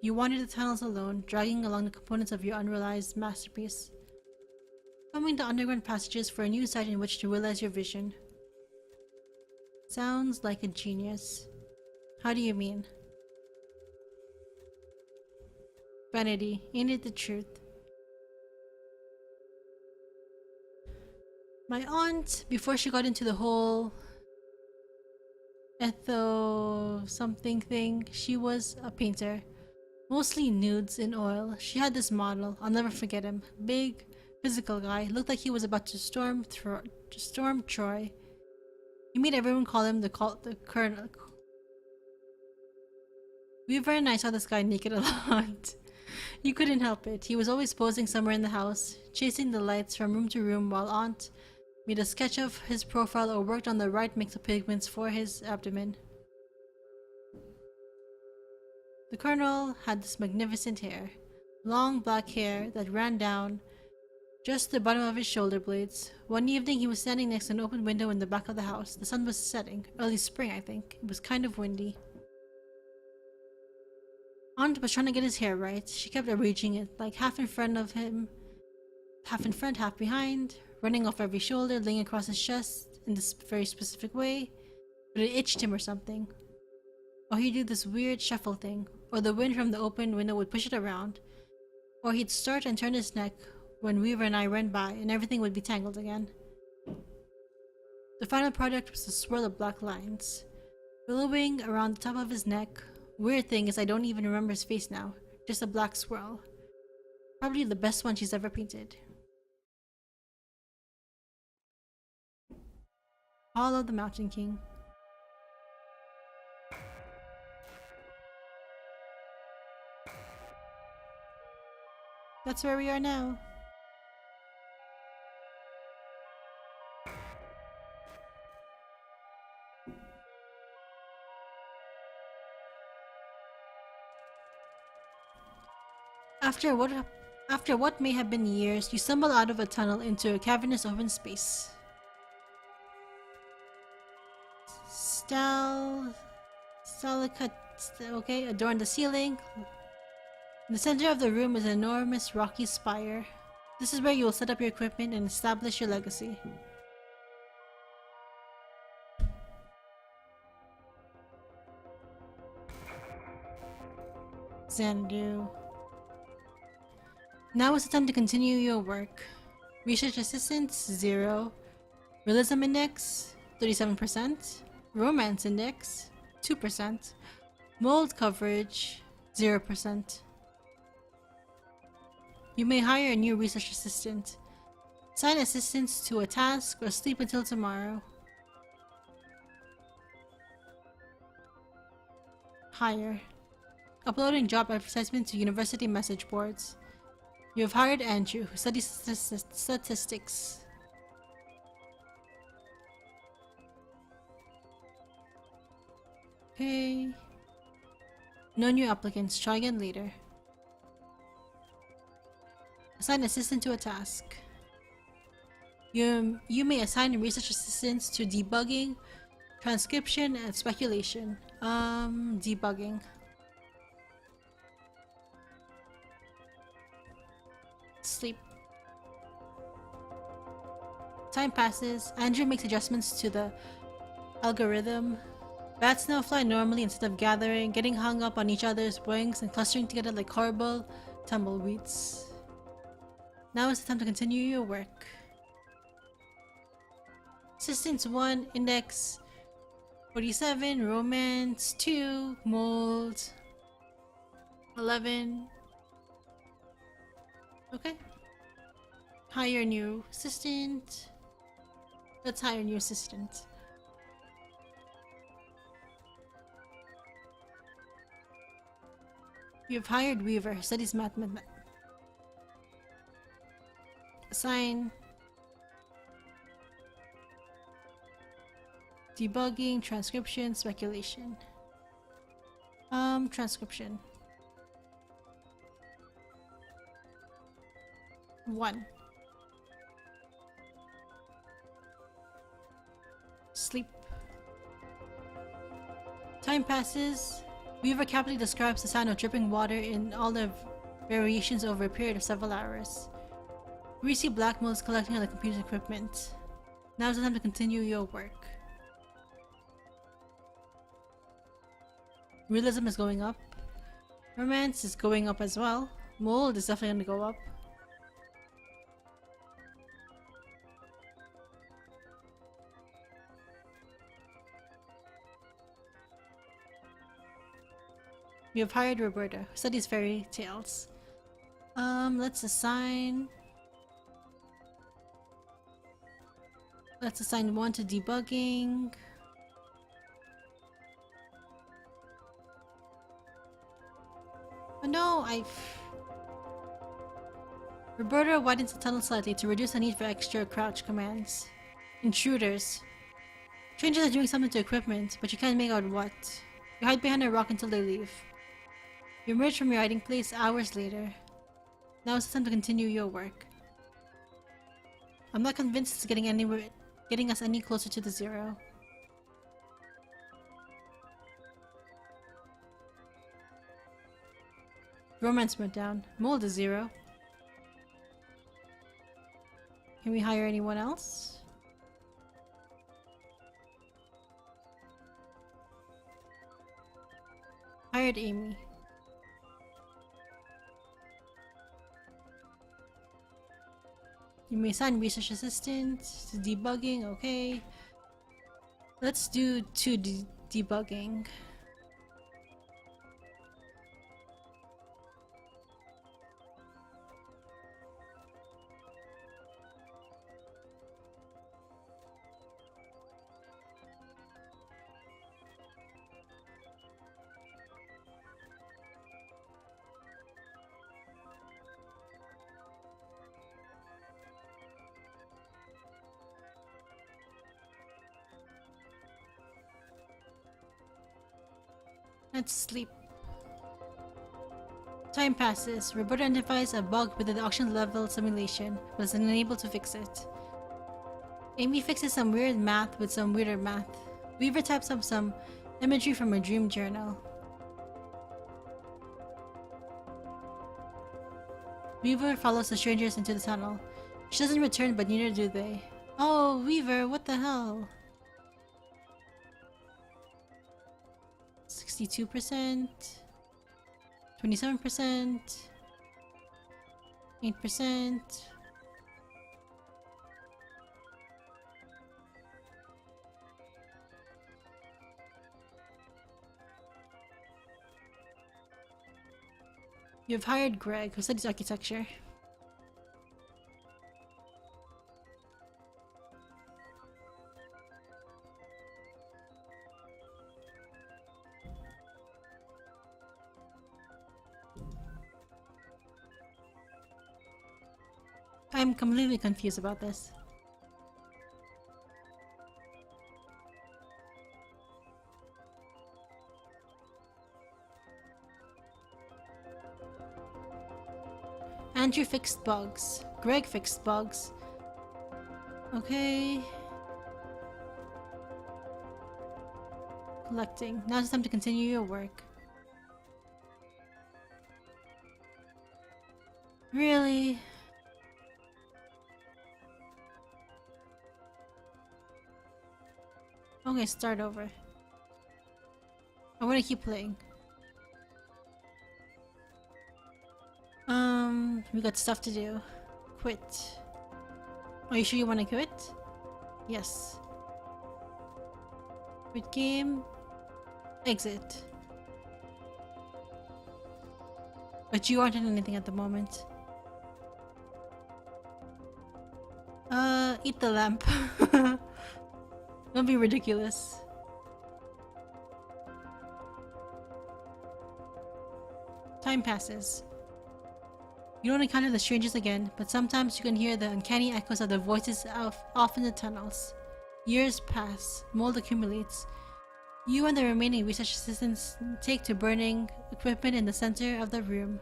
You wander the tunnels alone, dragging along the components of your unrealized masterpiece. Combing the underground passages for a new site in which to realize your vision. Sounds like a genius. How do you mean? Vanity, ain't it the truth? My aunt, before she got into the whole etho something thing, she was a painter. Mostly nudes in oil. She had this model, I'll never forget him. Big, physical guy, looked like he was about to storm Troy. He made everyone call him the Colonel. Weaver and I saw this guy naked a lot. You couldn't help it. He was always posing somewhere in the house, chasing the lights from room to room while Aunt made a sketch of his profile or worked on the right mix of pigments for his abdomen. The Colonel had this magnificent hair. Long black hair that ran down just the bottom of his shoulder blades. One evening he was standing next to an open window in the back of the house. The sun was setting. Early spring, I think. It was kind of windy. Aunt was trying to get his hair right. She kept arranging it, like half in front of him, half in front, half behind, running off every shoulder, laying across his chest in this very specific way. But it itched him or something. Or he'd do this weird shuffle thing, or the wind from the open window would push it around. Or he'd start and turn his neck when Weaver and I ran by, and everything would be tangled again. The final product was a swirl of black lines, billowing around the top of his neck. Weird thing is I don't even remember his face now, just a black swirl. Probably the best one she's ever painted. Hall of the Mountain King. That's where we are now. After what may have been years, you stumble out of a tunnel into a cavernous open space. Okay, adorn the ceiling. In the center of the room is an enormous rocky spire. This is where you will set up your equipment and establish your legacy. Xanadu. Now is the time to continue your work. Research assistance, 0. Realism index, 37%. Romance index, 2%. Mold coverage, 0%. You may hire a new research assistant. Assign assistance to a task or sleep until tomorrow. Hire. Uploading job advertisement to university message boards. You have hired Andrew, who studies statistics. Okay. No new applicants. Try again later. Assign assistant to a task. You may assign research assistants to debugging, transcription, and speculation. Debugging. Sleep. Time passes. Andrew makes adjustments to the algorithm. Bats now fly normally instead of getting hung up on each other's wings and clustering together like horrible tumbleweeds. Now is the time to continue your work. Assistance 1, Index 47, Romance 2, Mold 11. Okay. Hire a new assistant. Let's hire a new assistant. You've hired Weaver, studies math. Assign. Debugging, transcription, speculation. Transcription. 1. Sleep. Time passes. Weaver capitally describes the sound of dripping water in all the variations over a period of several hours. Greasy black mold is collecting on the computer's equipment. Now is the time to continue your work. Realism is going up. Romance is going up as well. Mold is definitely gonna go up. You have hired Roberta, who studies fairy tales. Let's assign 1 to debugging. Oh no, Roberta widens the tunnel slightly to reduce the need for extra crouch commands. Intruders. Strangers are doing something to equipment, but you can't make out what. You hide behind a rock until they leave. You emerge from your hiding place hours later. Now it's time to continue your work. I'm not convinced it's getting us any closer to the 0. Romance went down. Mold is 0. Can we hire anyone else? Hired Amy. You may assign research assistant to debugging, okay. Let's do 2 debugging. Let's sleep. Time passes. Roberta identifies a bug within the auction level simulation, but is unable to fix it. Amy fixes some weird math with some weirder math. Weaver types up some imagery from a dream journal. Weaver follows the strangers into the tunnel. She doesn't return, but neither do they. Oh, Weaver, what the hell? 62%, 27%, 8%. You've hired Greg, who studies architecture. I'm completely confused about this. Andrew fixed bugs. Greg fixed bugs. Okay. Collecting. Now it's time to continue your work. Really? Okay, start over. I want to keep playing. We got stuff to do. Quit. Are you sure you want to quit? Yes. Quit game. Exit. But you aren't in anything at the moment. Eat the lamp. Don't be ridiculous. Time passes. You don't encounter the strangers again, but sometimes you can hear the uncanny echoes of their voices off in the tunnels. Years pass, mold accumulates. You and the remaining research assistants take to burning equipment in the center of the room.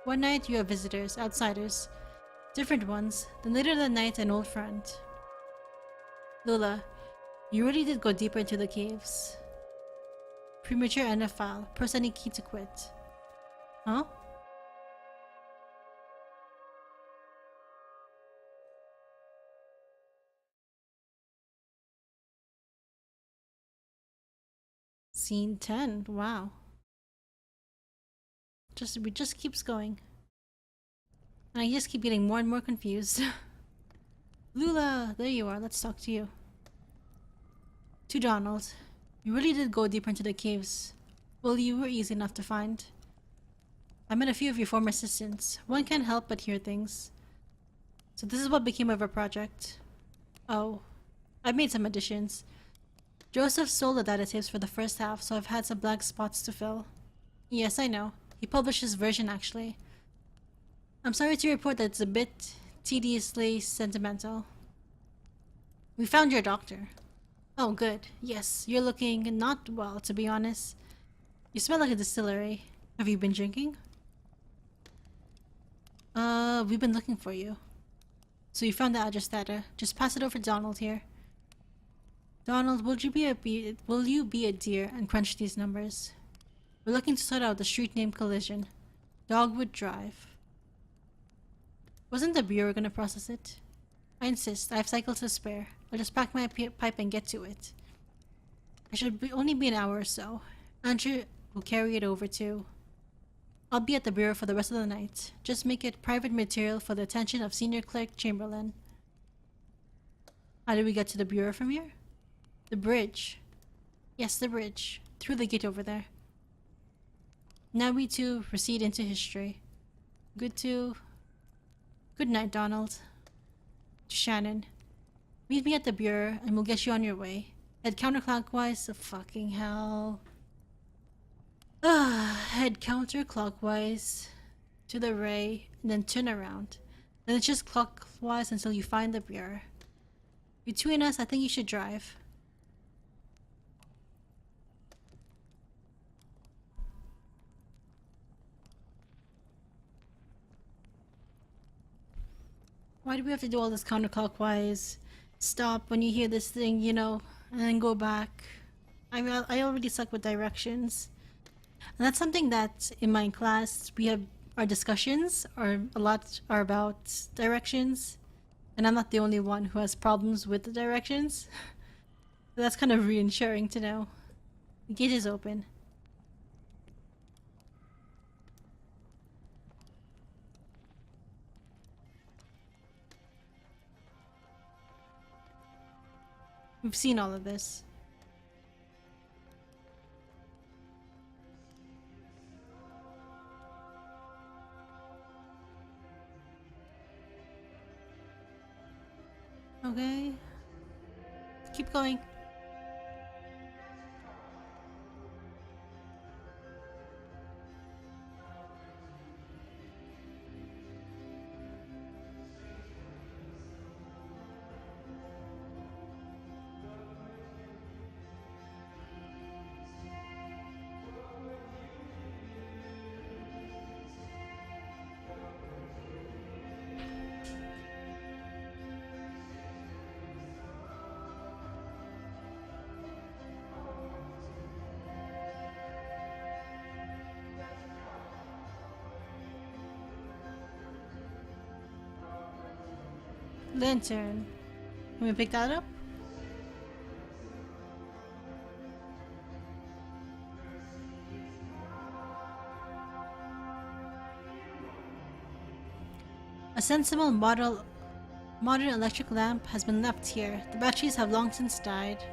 One night you have visitors, outsiders. Different ones. Then later that night, an old friend. Lula, you really did go deeper into the caves. Premature end of file. Press any key to quit. Huh? Scene 10. Wow. It just keeps going. And I just keep getting more and more confused. Lula, there you are. Let's talk to you. To Donald. You really did go deeper into the caves. Well, you were easy enough to find. I met a few of your former assistants. One can't help but hear things. So this is what became of our project. Oh, I've made some additions. Joseph sold the data tapes for the first half, so I've had some blank spots to fill. Yes, I know. He published his version, actually. I'm sorry to report that it's a bit tediously sentimental. We found your doctor. Oh, good. Yes, you're looking not well, to be honest. You smell like a distillery. Have you been drinking? We've been looking for you. So you found the address data. Just pass it over to Donald here. Donald, will you be a dear and crunch these numbers? We're looking to sort out the street name collision. Dogwood Drive. Wasn't the bureau gonna process it? I insist. I have cycles to spare. I'll just pack my pipe and get to it. I should only be an hour or so. Andrew will carry it over too. I'll be at the bureau for the rest of the night. Just make it private material for the attention of Senior Clerk Chamberlain. How do we get to the bureau from here? The bridge. Yes, the bridge. Through the gate over there. Now we two proceed into history. Good night, Donald. To Shannon. Meet me at the bureau and we'll get you on your way. Head counterclockwise. Oh, fucking hell. Head counterclockwise to the ray and then turn around. Then it's just clockwise until you find the bureau. Between us, I think you should drive. Why do we have to do all this counterclockwise? Stop when you hear this thing, you know, and then go back. I already suck with directions. And that's something that in my class we have our discussions are a lot are about directions. And I'm not the only one who has problems with the directions. That's kind of reassuring to know. The gate is open. We've seen all of this. Okay. Keep going. Lantern. Can we pick that up? A sensible modern electric lamp has been left here. The batteries have long since died.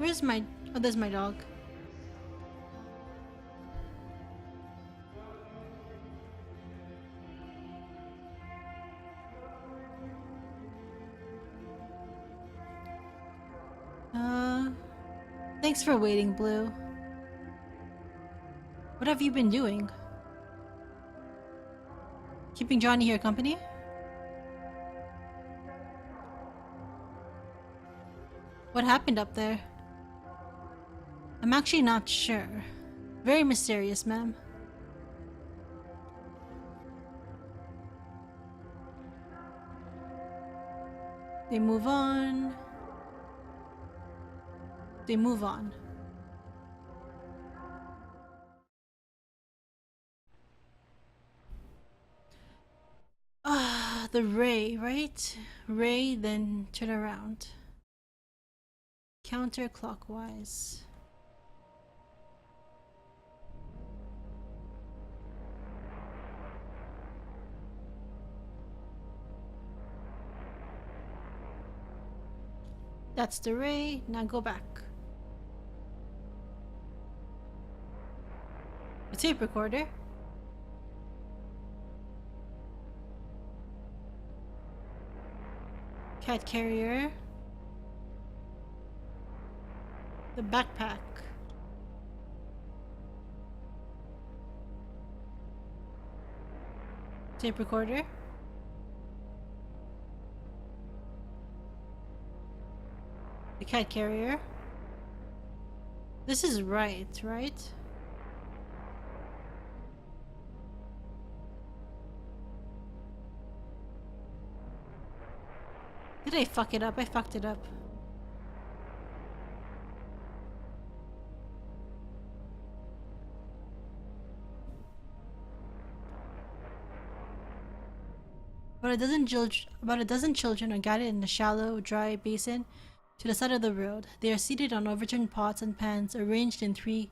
Where's my... Oh, there's my dog. Thanks for waiting, Blue. What have you been doing? Keeping Johnny here company? What happened up there? I'm actually not sure. Very mysterious, ma'am. They move on. They move on. Ah, the ray, right? Ray, then turn around. Counterclockwise. That's the ray. Now go back. A tape recorder. Cat carrier. The backpack. Tape recorder. The cat carrier. This is right? Did I fuck it up? I fucked it up. About a dozen children are gathered in a shallow, dry basin to the side of the road. They are seated on overturned pots and pans arranged in 3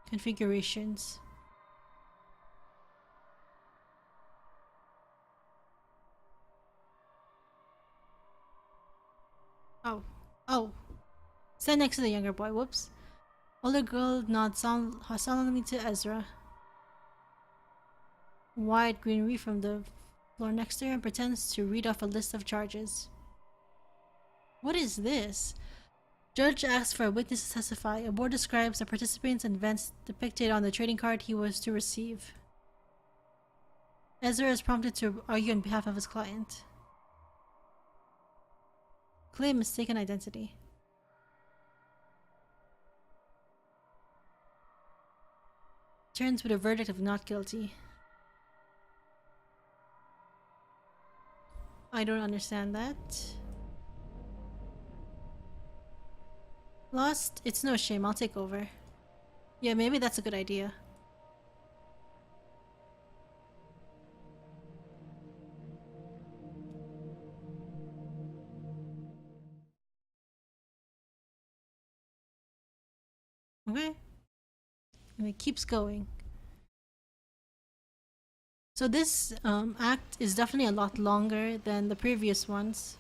configurations. Oh. Stand next to the younger boy. Whoops. Older girl nods solemnly to Ezra. Wyatt Greenry from the floor next to her and pretends to read off a list of charges. What is this? Judge asks for a witness to testify. A board describes the participants and events depicted on the trading card he was to receive. Ezra is prompted to argue on behalf of his client. Claim mistaken identity. Turns with a verdict of not guilty. I don't understand that. Lost? It's no shame, I'll take over. Yeah, maybe that's a good idea. Okay. And it keeps going. So this act is definitely a lot longer than the previous ones.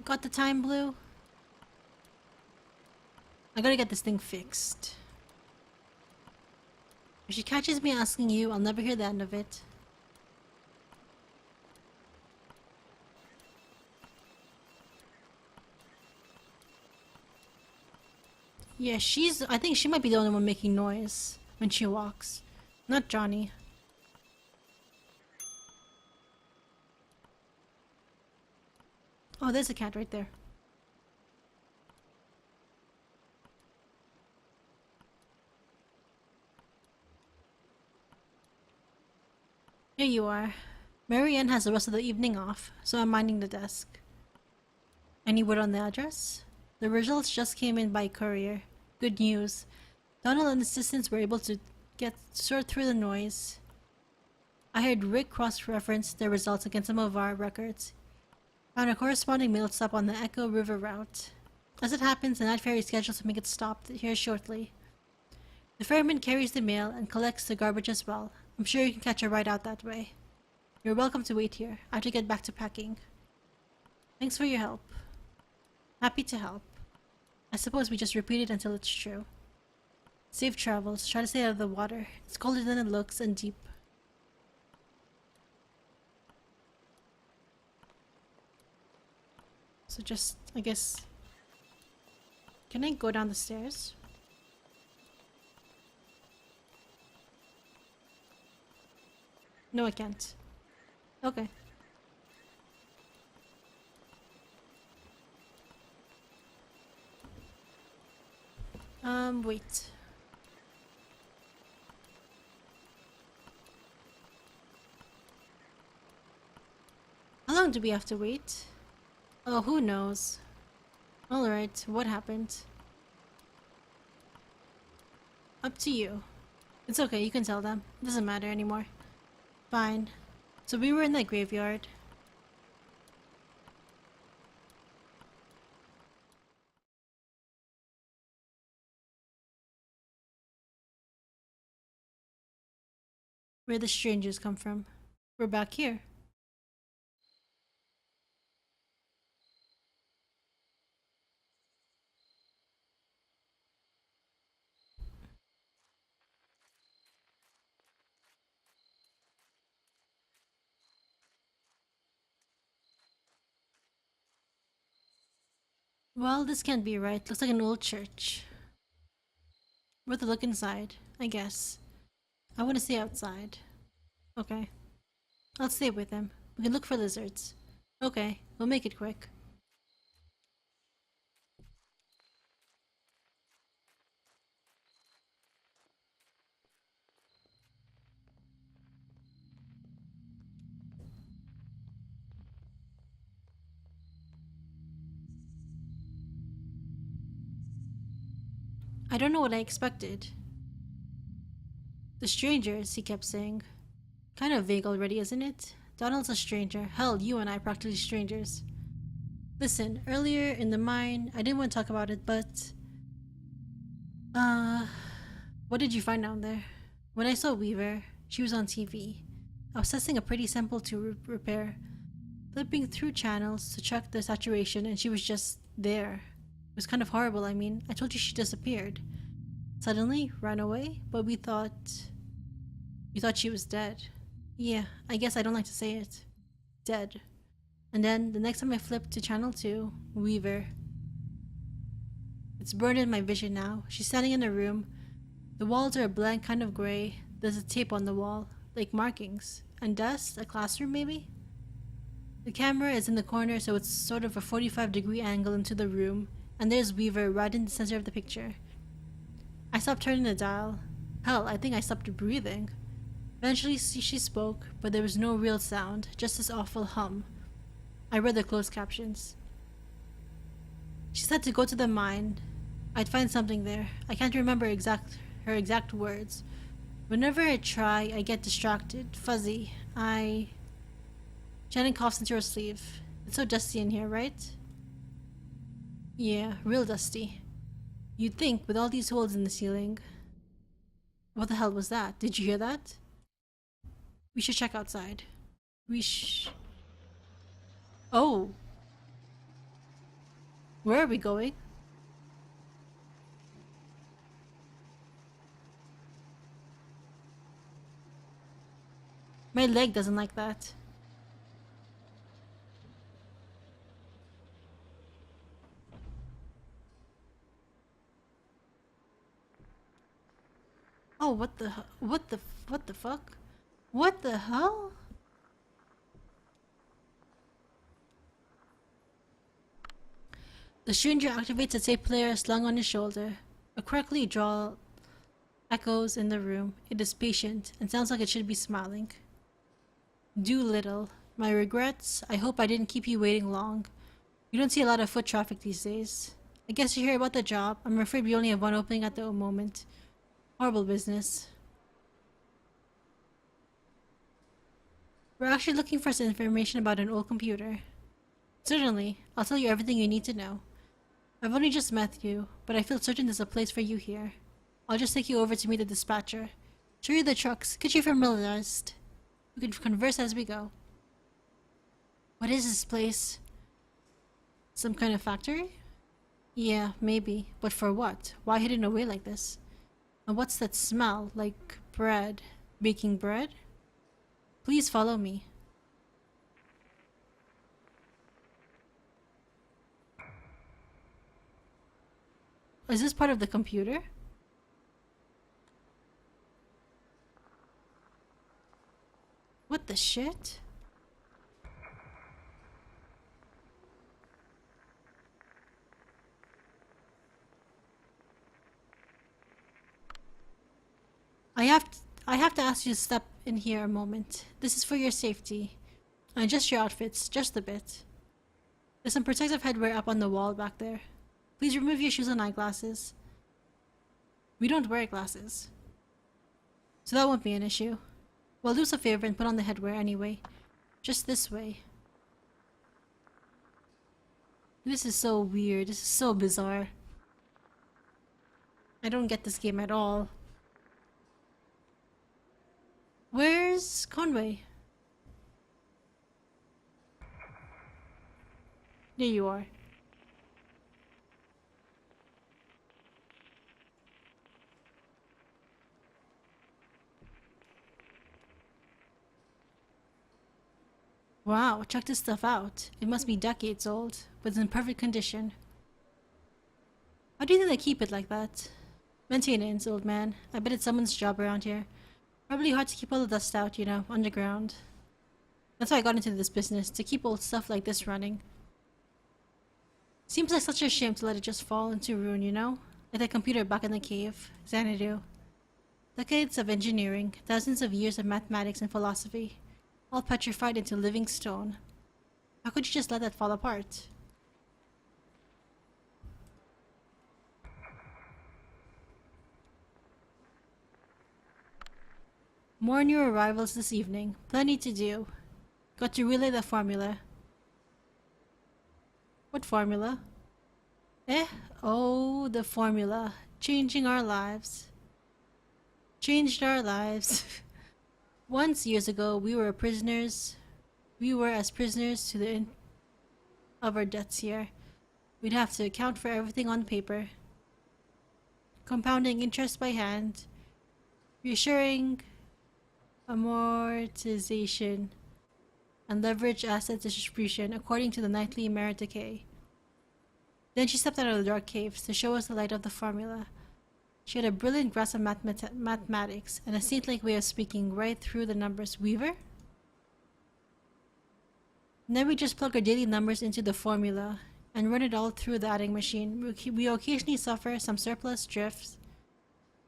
Got the time, Blue? I gotta get this thing fixed. If she catches me asking you, I'll never hear the end of it. Yeah, I think she might be the only one making noise when she walks. Not Johnny. Oh, there's a cat right there. Here you are. Marianne has the rest of the evening off, so I'm minding the desk. Any word on the address? The results just came in by courier. Good news. Donald and assistants were able to sort through the noise. I heard Rick cross-reference the results against some of our records. Found a corresponding mail stop on the Echo River route. As it happens, the night ferry is scheduled to make its stop here shortly. The ferryman carries the mail and collects the garbage as well. I'm sure you can catch a ride out that way. You're welcome to wait here. I have to get back to packing. Thanks for your help. Happy to help. I suppose we just repeat it until it's true. Safe travels. Try to stay out of the water. It's colder than it looks and deep. So just, I guess... Can I go down the stairs? No, I can't. Okay. Wait. How long do we have to wait? Oh, who knows? Alright, what happened? Up to you. It's okay, you can tell them. It doesn't matter anymore. Fine. So we were in that graveyard. Where the strangers come from. We're back here. Well, this can't be right. Looks like an old church. Worth a look inside, I guess. I want to stay outside. Okay. I'll stay with him. We can look for lizards. Okay, we'll make it quick. I don't know what I expected. The strangers, he kept saying. Kind of vague already, isn't it? Donald's a stranger. Hell, you and I are practically strangers. Listen, earlier in the mine, I didn't want to talk about it, but... What did you find down there? When I saw Weaver, she was on TV. I was testing a pretty simple to repair. Flipping through channels to check the saturation and she was just there. It was kind of horrible, I mean. I told you she disappeared. Suddenly, ran away, but we thought she was dead. Yeah, I guess I don't like to say it. Dead. And then, the next time I flipped to channel 2, Weaver. It's burned in my vision now. She's standing in a room. The walls are a blank kind of gray. There's a tape on the wall, like markings. And dust? A classroom, maybe? The camera is in the corner, so it's sort of a 45-degree angle into the room, and there's Weaver right in the center of the picture. I stopped turning the dial. Hell, I think I stopped breathing. Eventually she spoke, but there was no real sound, just this awful hum. I read the closed captions. She said to go to the mine. I'd find something there. I can't remember her exact words. Whenever I try, I get distracted, fuzzy. Shannon coughs into her sleeve. It's so dusty in here, right? Yeah, real dusty. You'd think, with all these holes in the ceiling. What the hell was that? Did you hear that? We should check outside. Oh! Where are we going? My leg doesn't like that. Oh, what the fuck? What the hell? The stranger activates a tape player slung on his shoulder. A crackly drawl echoes in the room. It is patient and sounds like it should be smiling. Doolittle, my regrets. I hope I didn't keep you waiting long. You don't see a lot of foot traffic these days. I guess you hear about the job. I'm afraid we only have one opening at the moment. Horrible business. We're actually looking for some information about an old computer. Certainly. I'll tell you everything you need to know. I've only just met you, but I feel certain there's a place for you here. I'll just take you over to meet the dispatcher. Show you the trucks. Get you familiarized. We can converse as we go. What is this place? Some kind of factory? Yeah, maybe. But for what? Why hidden away like this? And what's that smell? Like bread. Baking bread? Please follow me. Is this part of the computer? What the shit? I have t- I have to ask you to step in here a moment. This is for your safety. And just your outfits, just a bit. There's some protective headwear up on the wall back there. Please remove your shoes and eyeglasses. We don't wear glasses. So that won't be an issue. Well, do us a favor and put on the headwear anyway. Just this way. This is so weird. This is so bizarre. I don't get this game at all. Where's Conway? There you are. Wow, check this stuff out. It must be decades old, but it's in perfect condition. How do you think they keep it like that? Maintenance, old man. I bet it's someone's job around here. Probably hard to keep all the dust out, underground. That's why I got into this business, to keep old stuff like this running. Seems like such a shame to let it just fall into ruin, Like the computer back in the cave. Xanadu. Decades of engineering, thousands of years of mathematics and philosophy, all petrified into living stone. How could you just let that fall apart? More new arrivals this evening. Plenty to do. Got to relay the formula. What formula? Eh? Oh, the formula. Changing our lives. Changed our lives. Once, years ago, we were prisoners. We were as prisoners to the of our debts here. We'd have to account for everything on paper. Compounding interest by hand. Reassuring amortization. And leverage asset distribution according to the nightly merit decay. Then she stepped out of the dark caves to show us the light of the formula. She had a brilliant grasp of mathematics and a saint-like way of speaking right through the numbers. Weaver? And then we just plug our daily numbers into the formula and run it all through the adding machine. We occasionally suffer some surplus drifts,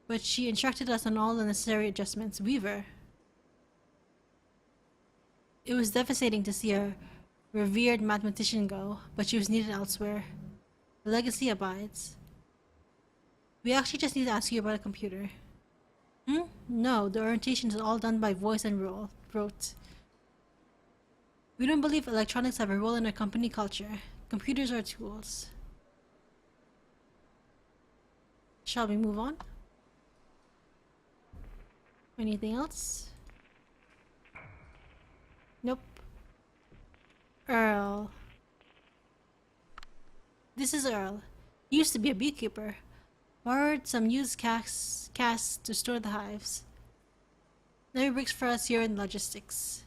but she instructed us on all the necessary adjustments. Weaver. It was devastating to see a revered mathematician go, but she was needed elsewhere. The legacy abides. We actually just need to ask you about a computer. No, the orientation is all done by voice and rote. We don't believe electronics have a role in our company culture. Computers are tools. Shall we move on? Anything else? Nope. Earl. This is Earl. He used to be a beekeeper. Borrowed some used casks to store the hives. Now he works for us here in logistics.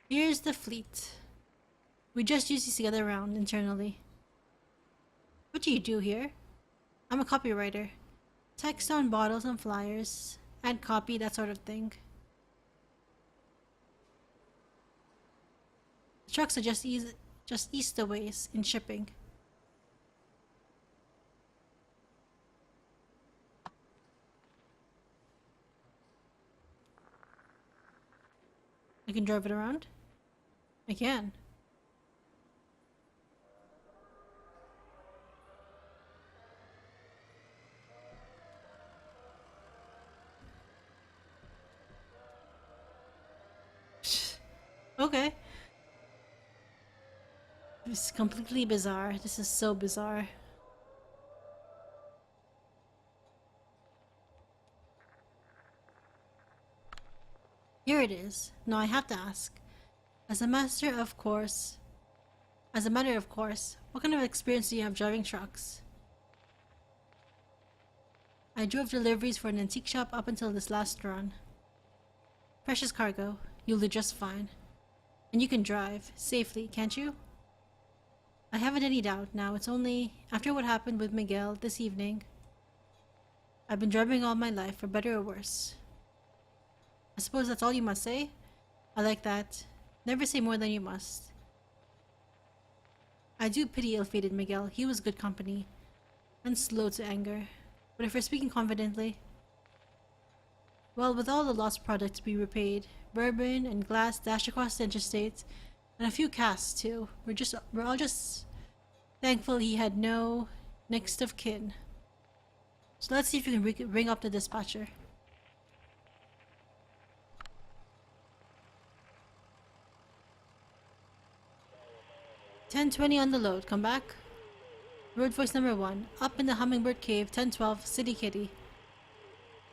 Here's the fleet. We just use these to get around internally. What do you do here? I'm a copywriter. Text on bottles and flyers. Add copy, that sort of thing. The trucks are just eastaways in shipping. I can drive it around? I can. Okay. This is completely bizarre. This is so bizarre. Here it is. Now I have to ask. As a matter of course, what kind of experience do you have driving trucks? I drove deliveries for an antique shop up until this last run. Precious cargo. You'll do just fine. And you can drive safely, can't you? I haven't any doubt now. It's only after what happened with Miguel this evening. I've been driving all my life, for better or worse. I suppose that's all you must say? I like that. Never say more than you must. I do pity ill-fated Miguel. He was good company. And slow to anger. But if we're speaking confidently... Well, with all the lost product to be repaid, bourbon and glass dashed across the interstate, and a few casks too, we're all just thankful he had no next of kin. So let's see if we can ring up the dispatcher. 10:20 on the load. Come back. Road voice number 1. Up in the Hummingbird Cave, 1012, City Kitty.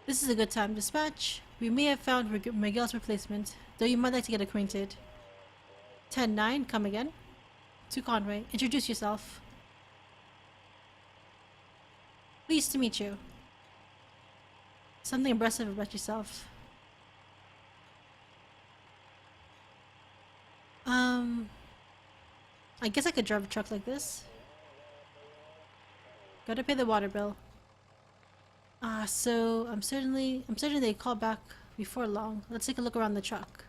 This is a good time. Dispatch. We may have found Miguel's replacement, though you might like to get acquainted. 10:9. Come again. To Conway. Introduce yourself. Pleased to meet you. Something impressive about yourself. I guess I could drive a truck like this. Gotta pay the water bill. So I'm certain they call back before long. Let's take a look around the truck.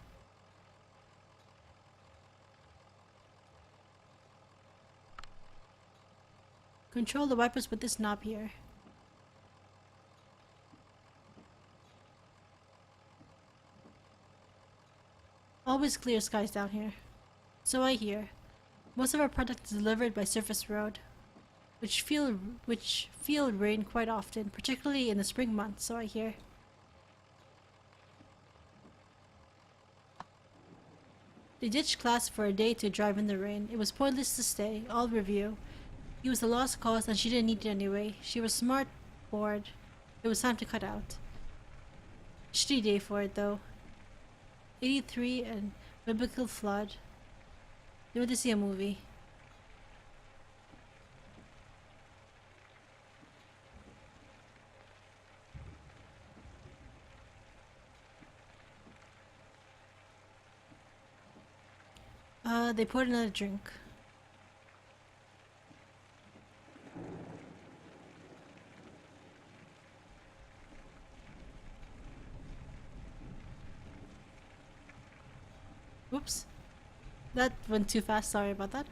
Control the wipers with this knob here. Always clear skies down here. So I hear. Most of our product is delivered by surface road, which feel rain quite often, particularly in the spring months, so I hear. They ditched class for a day to drive in the rain. It was pointless to stay. All review. He was a lost cause and she didn't need it anyway. She was smart, bored. It was time to cut out. Shitty day for it though. 83 and biblical flood. They went to see a movie. They poured another drink. Whoops. That went too fast, sorry about that.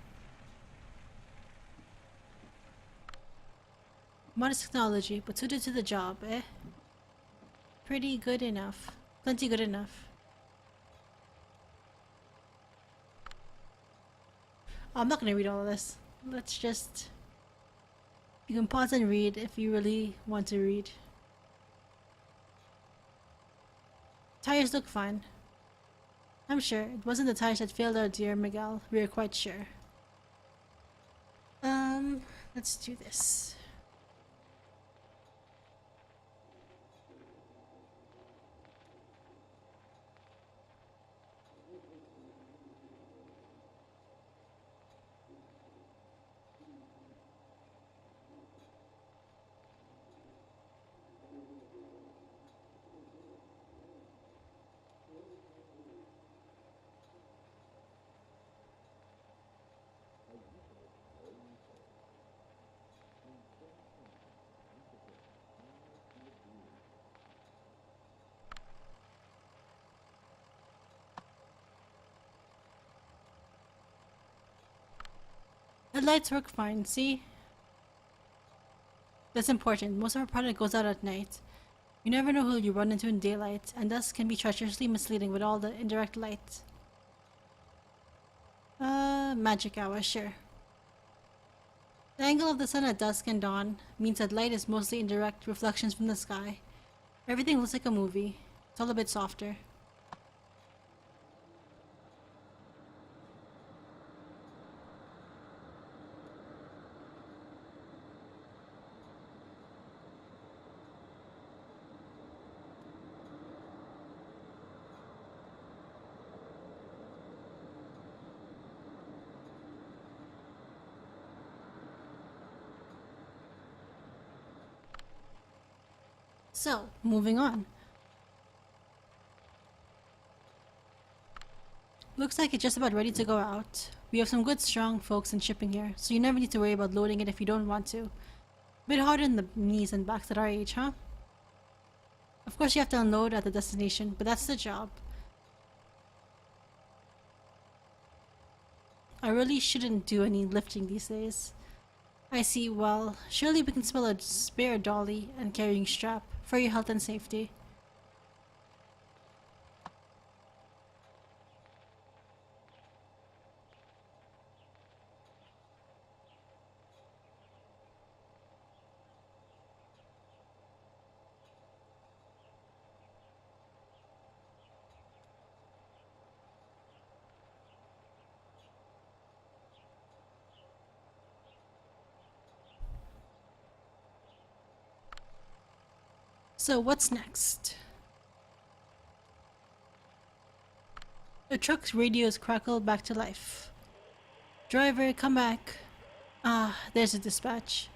Modest technology, but suited to the job, eh? Pretty good enough. Plenty good enough. I'm not gonna read all of this. Let's just... You can pause and read if you really want to read. Tires look fine. I'm sure. It wasn't the tires that failed our dear Miguel. We are quite sure. Let's do this. The lights work fine, see? That's important. Most of our product goes out at night. You never know who you run into in daylight, and thus can be treacherously misleading with all the indirect light. Magic hour, sure. The angle of the sun at dusk and dawn means that light is mostly indirect reflections from the sky. Everything looks like a movie. It's all a bit softer. So, moving on. Looks like it's just about ready to go out. We have some good strong folks in shipping here, so you never need to worry about loading it if you don't want to. Bit harder in the knees and backs at our age, huh? Of course you have to unload at the destination, but that's the job. I really shouldn't do any lifting these days. I see, well, surely we can spell a spare dolly and carrying strap for your health and safety. So what's next? The truck's radios crackle back to life. Driver, come back. Ah, there's a dispatch.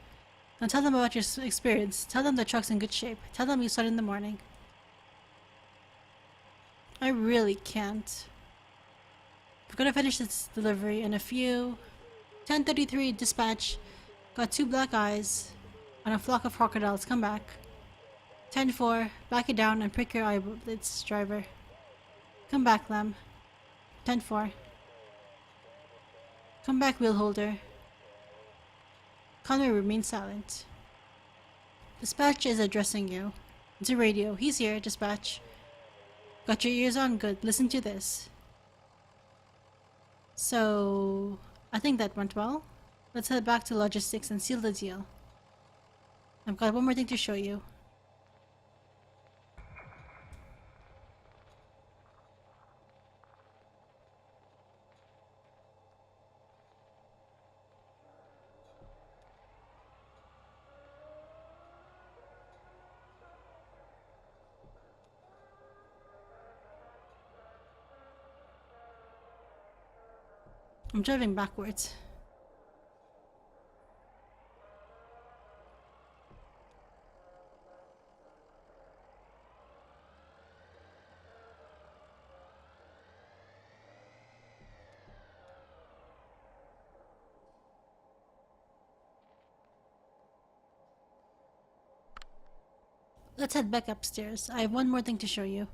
Now tell them about your experience. Tell them the truck's in good shape. Tell them you start in the morning. I really can't. We're gonna finish this delivery in a few. 10:33 dispatch. Got 2 black eyes on a flock of crocodiles. Come back. 10:4. Back it down and prick your eyelids, driver. Come back, Lamb. 10:4. Come back, wheel holder. Conway remains silent. Dispatch is addressing you. It's a radio. He's here, dispatch. Got your ears on? Good. Listen to this. So, I think that went well. Let's head back to logistics and seal the deal. I've got one more thing to show you. I'm driving backwards. Let's head back upstairs. I have one more thing to show you.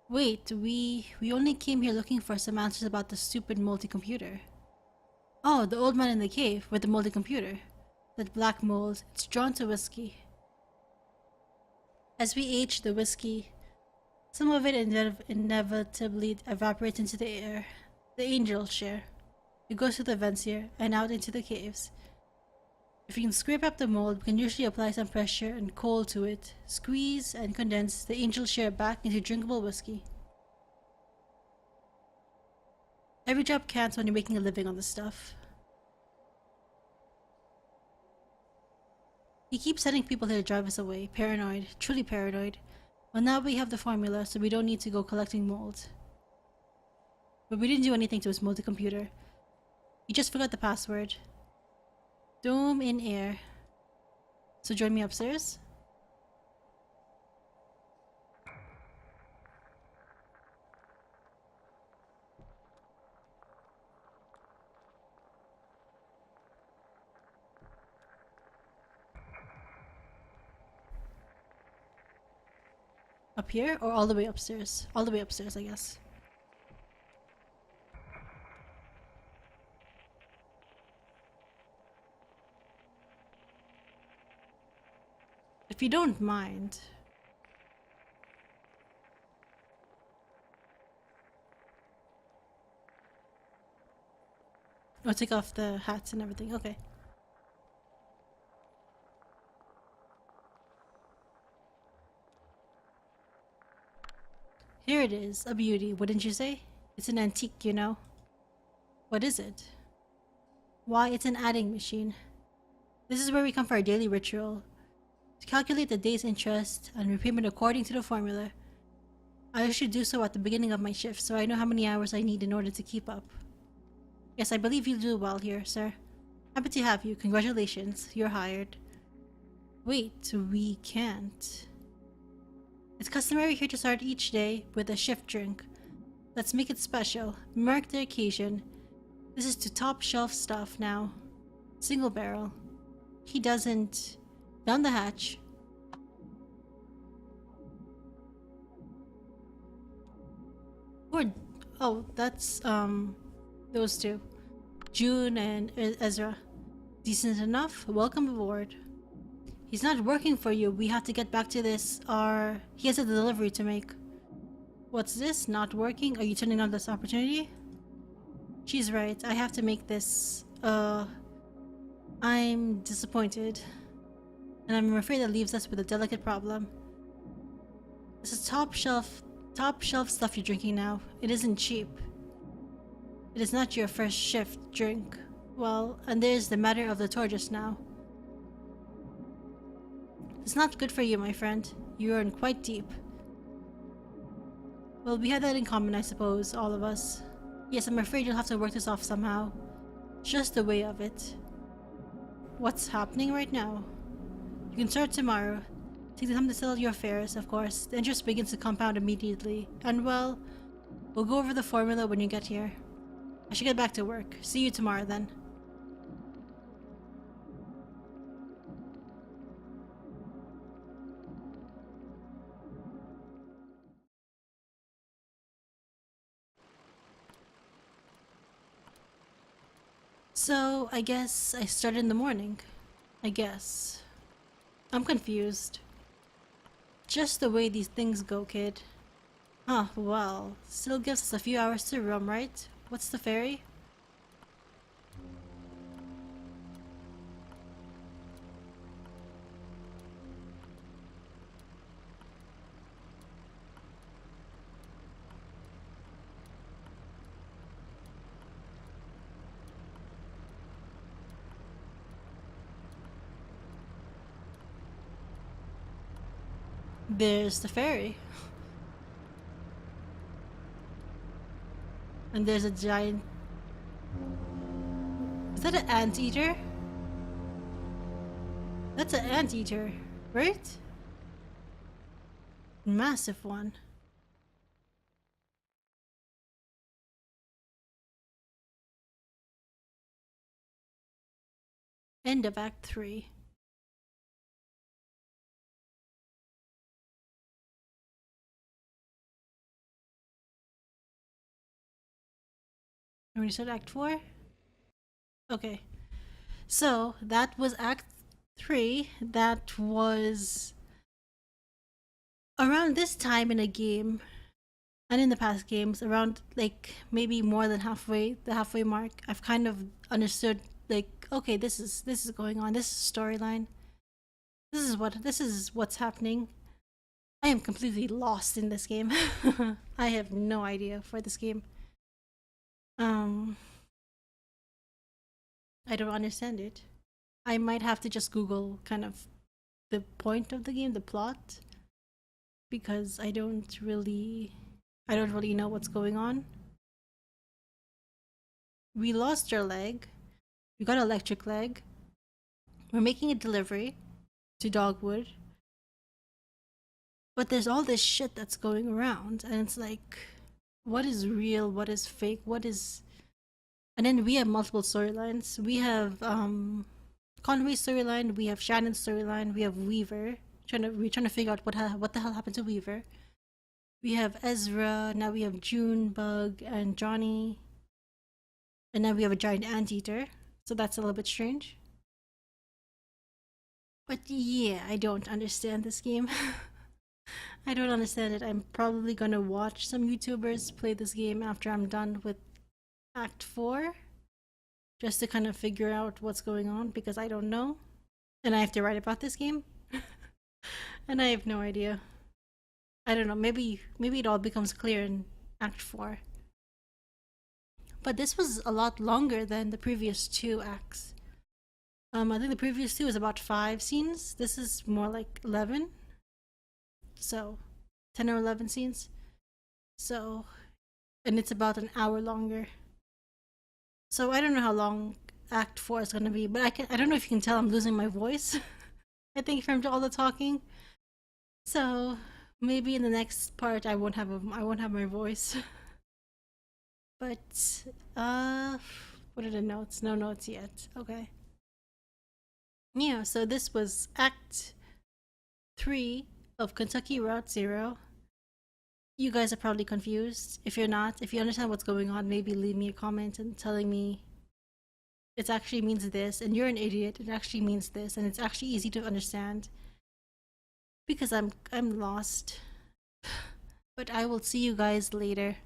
Wait, we only came here looking for some answers about the stupid moldy computer. Oh, the old man in the cave with the moldy computer. That black mold, it's drawn to whiskey. As we age the whiskey, some of it inevitably evaporates into the air. The angels share. It goes through the vents here and out into the caves. If you can scrape up the mold, we can usually apply some pressure and coal to it, squeeze and condense the angel share back into drinkable whiskey. Every drop counts when you're making a living on this stuff. He keeps sending people here to drive us away, paranoid, truly paranoid. Well, now we have the formula, so we don't need to go collecting mold. But we didn't do anything to his moldy computer. He just forgot the password. Dome in air. So join me upstairs? Up here or all the way upstairs? All the way upstairs, I guess. If you don't mind. Oh, take off the hats and everything. Okay. Here it is, a beauty, wouldn't you say? It's an antique, you know. What is it? Why, it's an adding machine. This is where we come for our daily ritual. To calculate the day's interest and repayment according to the formula. I usually do so at the beginning of my shift, so I know how many hours I need in order to keep up. Yes, I believe you'll do well here, sir. Happy to have you. Congratulations, you're hired. Wait, we can't. It's customary here to start each day with a shift drink. Let's make it special. Mark the occasion. This is to top shelf stuff now. Single barrel. He doesn't. Down the hatch. Or, oh, that's, those two. June and Ezra. Decent enough? Welcome aboard. He's not working for you. We have to get back to this. He has a delivery to make. What's this? Not working? Are you turning on this opportunity? She's right. I have to make this. I'm disappointed. And I'm afraid that leaves us with a delicate problem. This is top shelf stuff you're drinking now. It isn't cheap. It is not your first shift drink. Well, and there's the matter of the tour just now. It's not good for you, my friend. You are in quite deep. Well, we had that in common, I suppose, all of us. Yes, I'm afraid you'll have to work this off somehow. Just the way of it. What's happening right now? You can start tomorrow. Take the time to settle your affairs, of course. The interest begins to compound immediately. And well, we'll go over the formula when you get here. I should get back to work. See you tomorrow then. So, I guess I start in the morning. I guess. I'm confused. Just the way these things go, kid. Huh, well, still gives us a few hours to roam, right? What's the ferry? There's the ferry. And there's a giant... Is that an anteater? That's an anteater, right? Massive one. End of Act 3. And we start Act 4? Okay. So, that was Act 3. That was around this time in a game, and in the past games, around like maybe more than the halfway mark, I've kind of understood like, okay, this is going on. This is storyline. This is what's happening. I am completely lost in this game. I have no idea for this game. Um, I don't understand it. I might have to just Google kind of the point of the game, the plot, because I don't really know what's going on. We lost our leg. We got an electric leg. We're making a delivery to Dogwood. But there's all this shit that's going around, and it's like, what is real? What is fake? What is... And then we have multiple storylines. We have Conway's storyline. We have Shannon's storyline. We have Weaver. We're trying to figure out what the hell happened to Weaver. We have Ezra. Now we have Junebug and Johnny. And now we have a giant anteater. So that's a little bit strange. But yeah, I don't understand this game. I don't understand it. I'm probably gonna watch some YouTubers play this game after I'm done with Act 4. Just to kind of figure out what's going on, because I don't know. And I have to write about this game. And I have no idea. I don't know, maybe it all becomes clear in Act 4. But this was a lot longer than the previous 2 acts. I think the previous 2 was about 5 scenes. This is more like 11. So, 10 or 11 scenes. So, and it's about an hour longer. So I don't know how long Act 4 is gonna be, but I don't know if you can tell I'm losing my voice. I think from all the talking. So, Maybe in the next part I won't have my voice. But what are the notes? No notes yet. Okay. Yeah, so this was Act 3 of Kentucky Route Zero. You guys are probably confused. If you're not, if you understand what's going on, maybe leave me a comment and telling me it actually means this, and you're an idiot. It actually means this, and it's actually easy to understand because I'm lost. But I will see you guys later.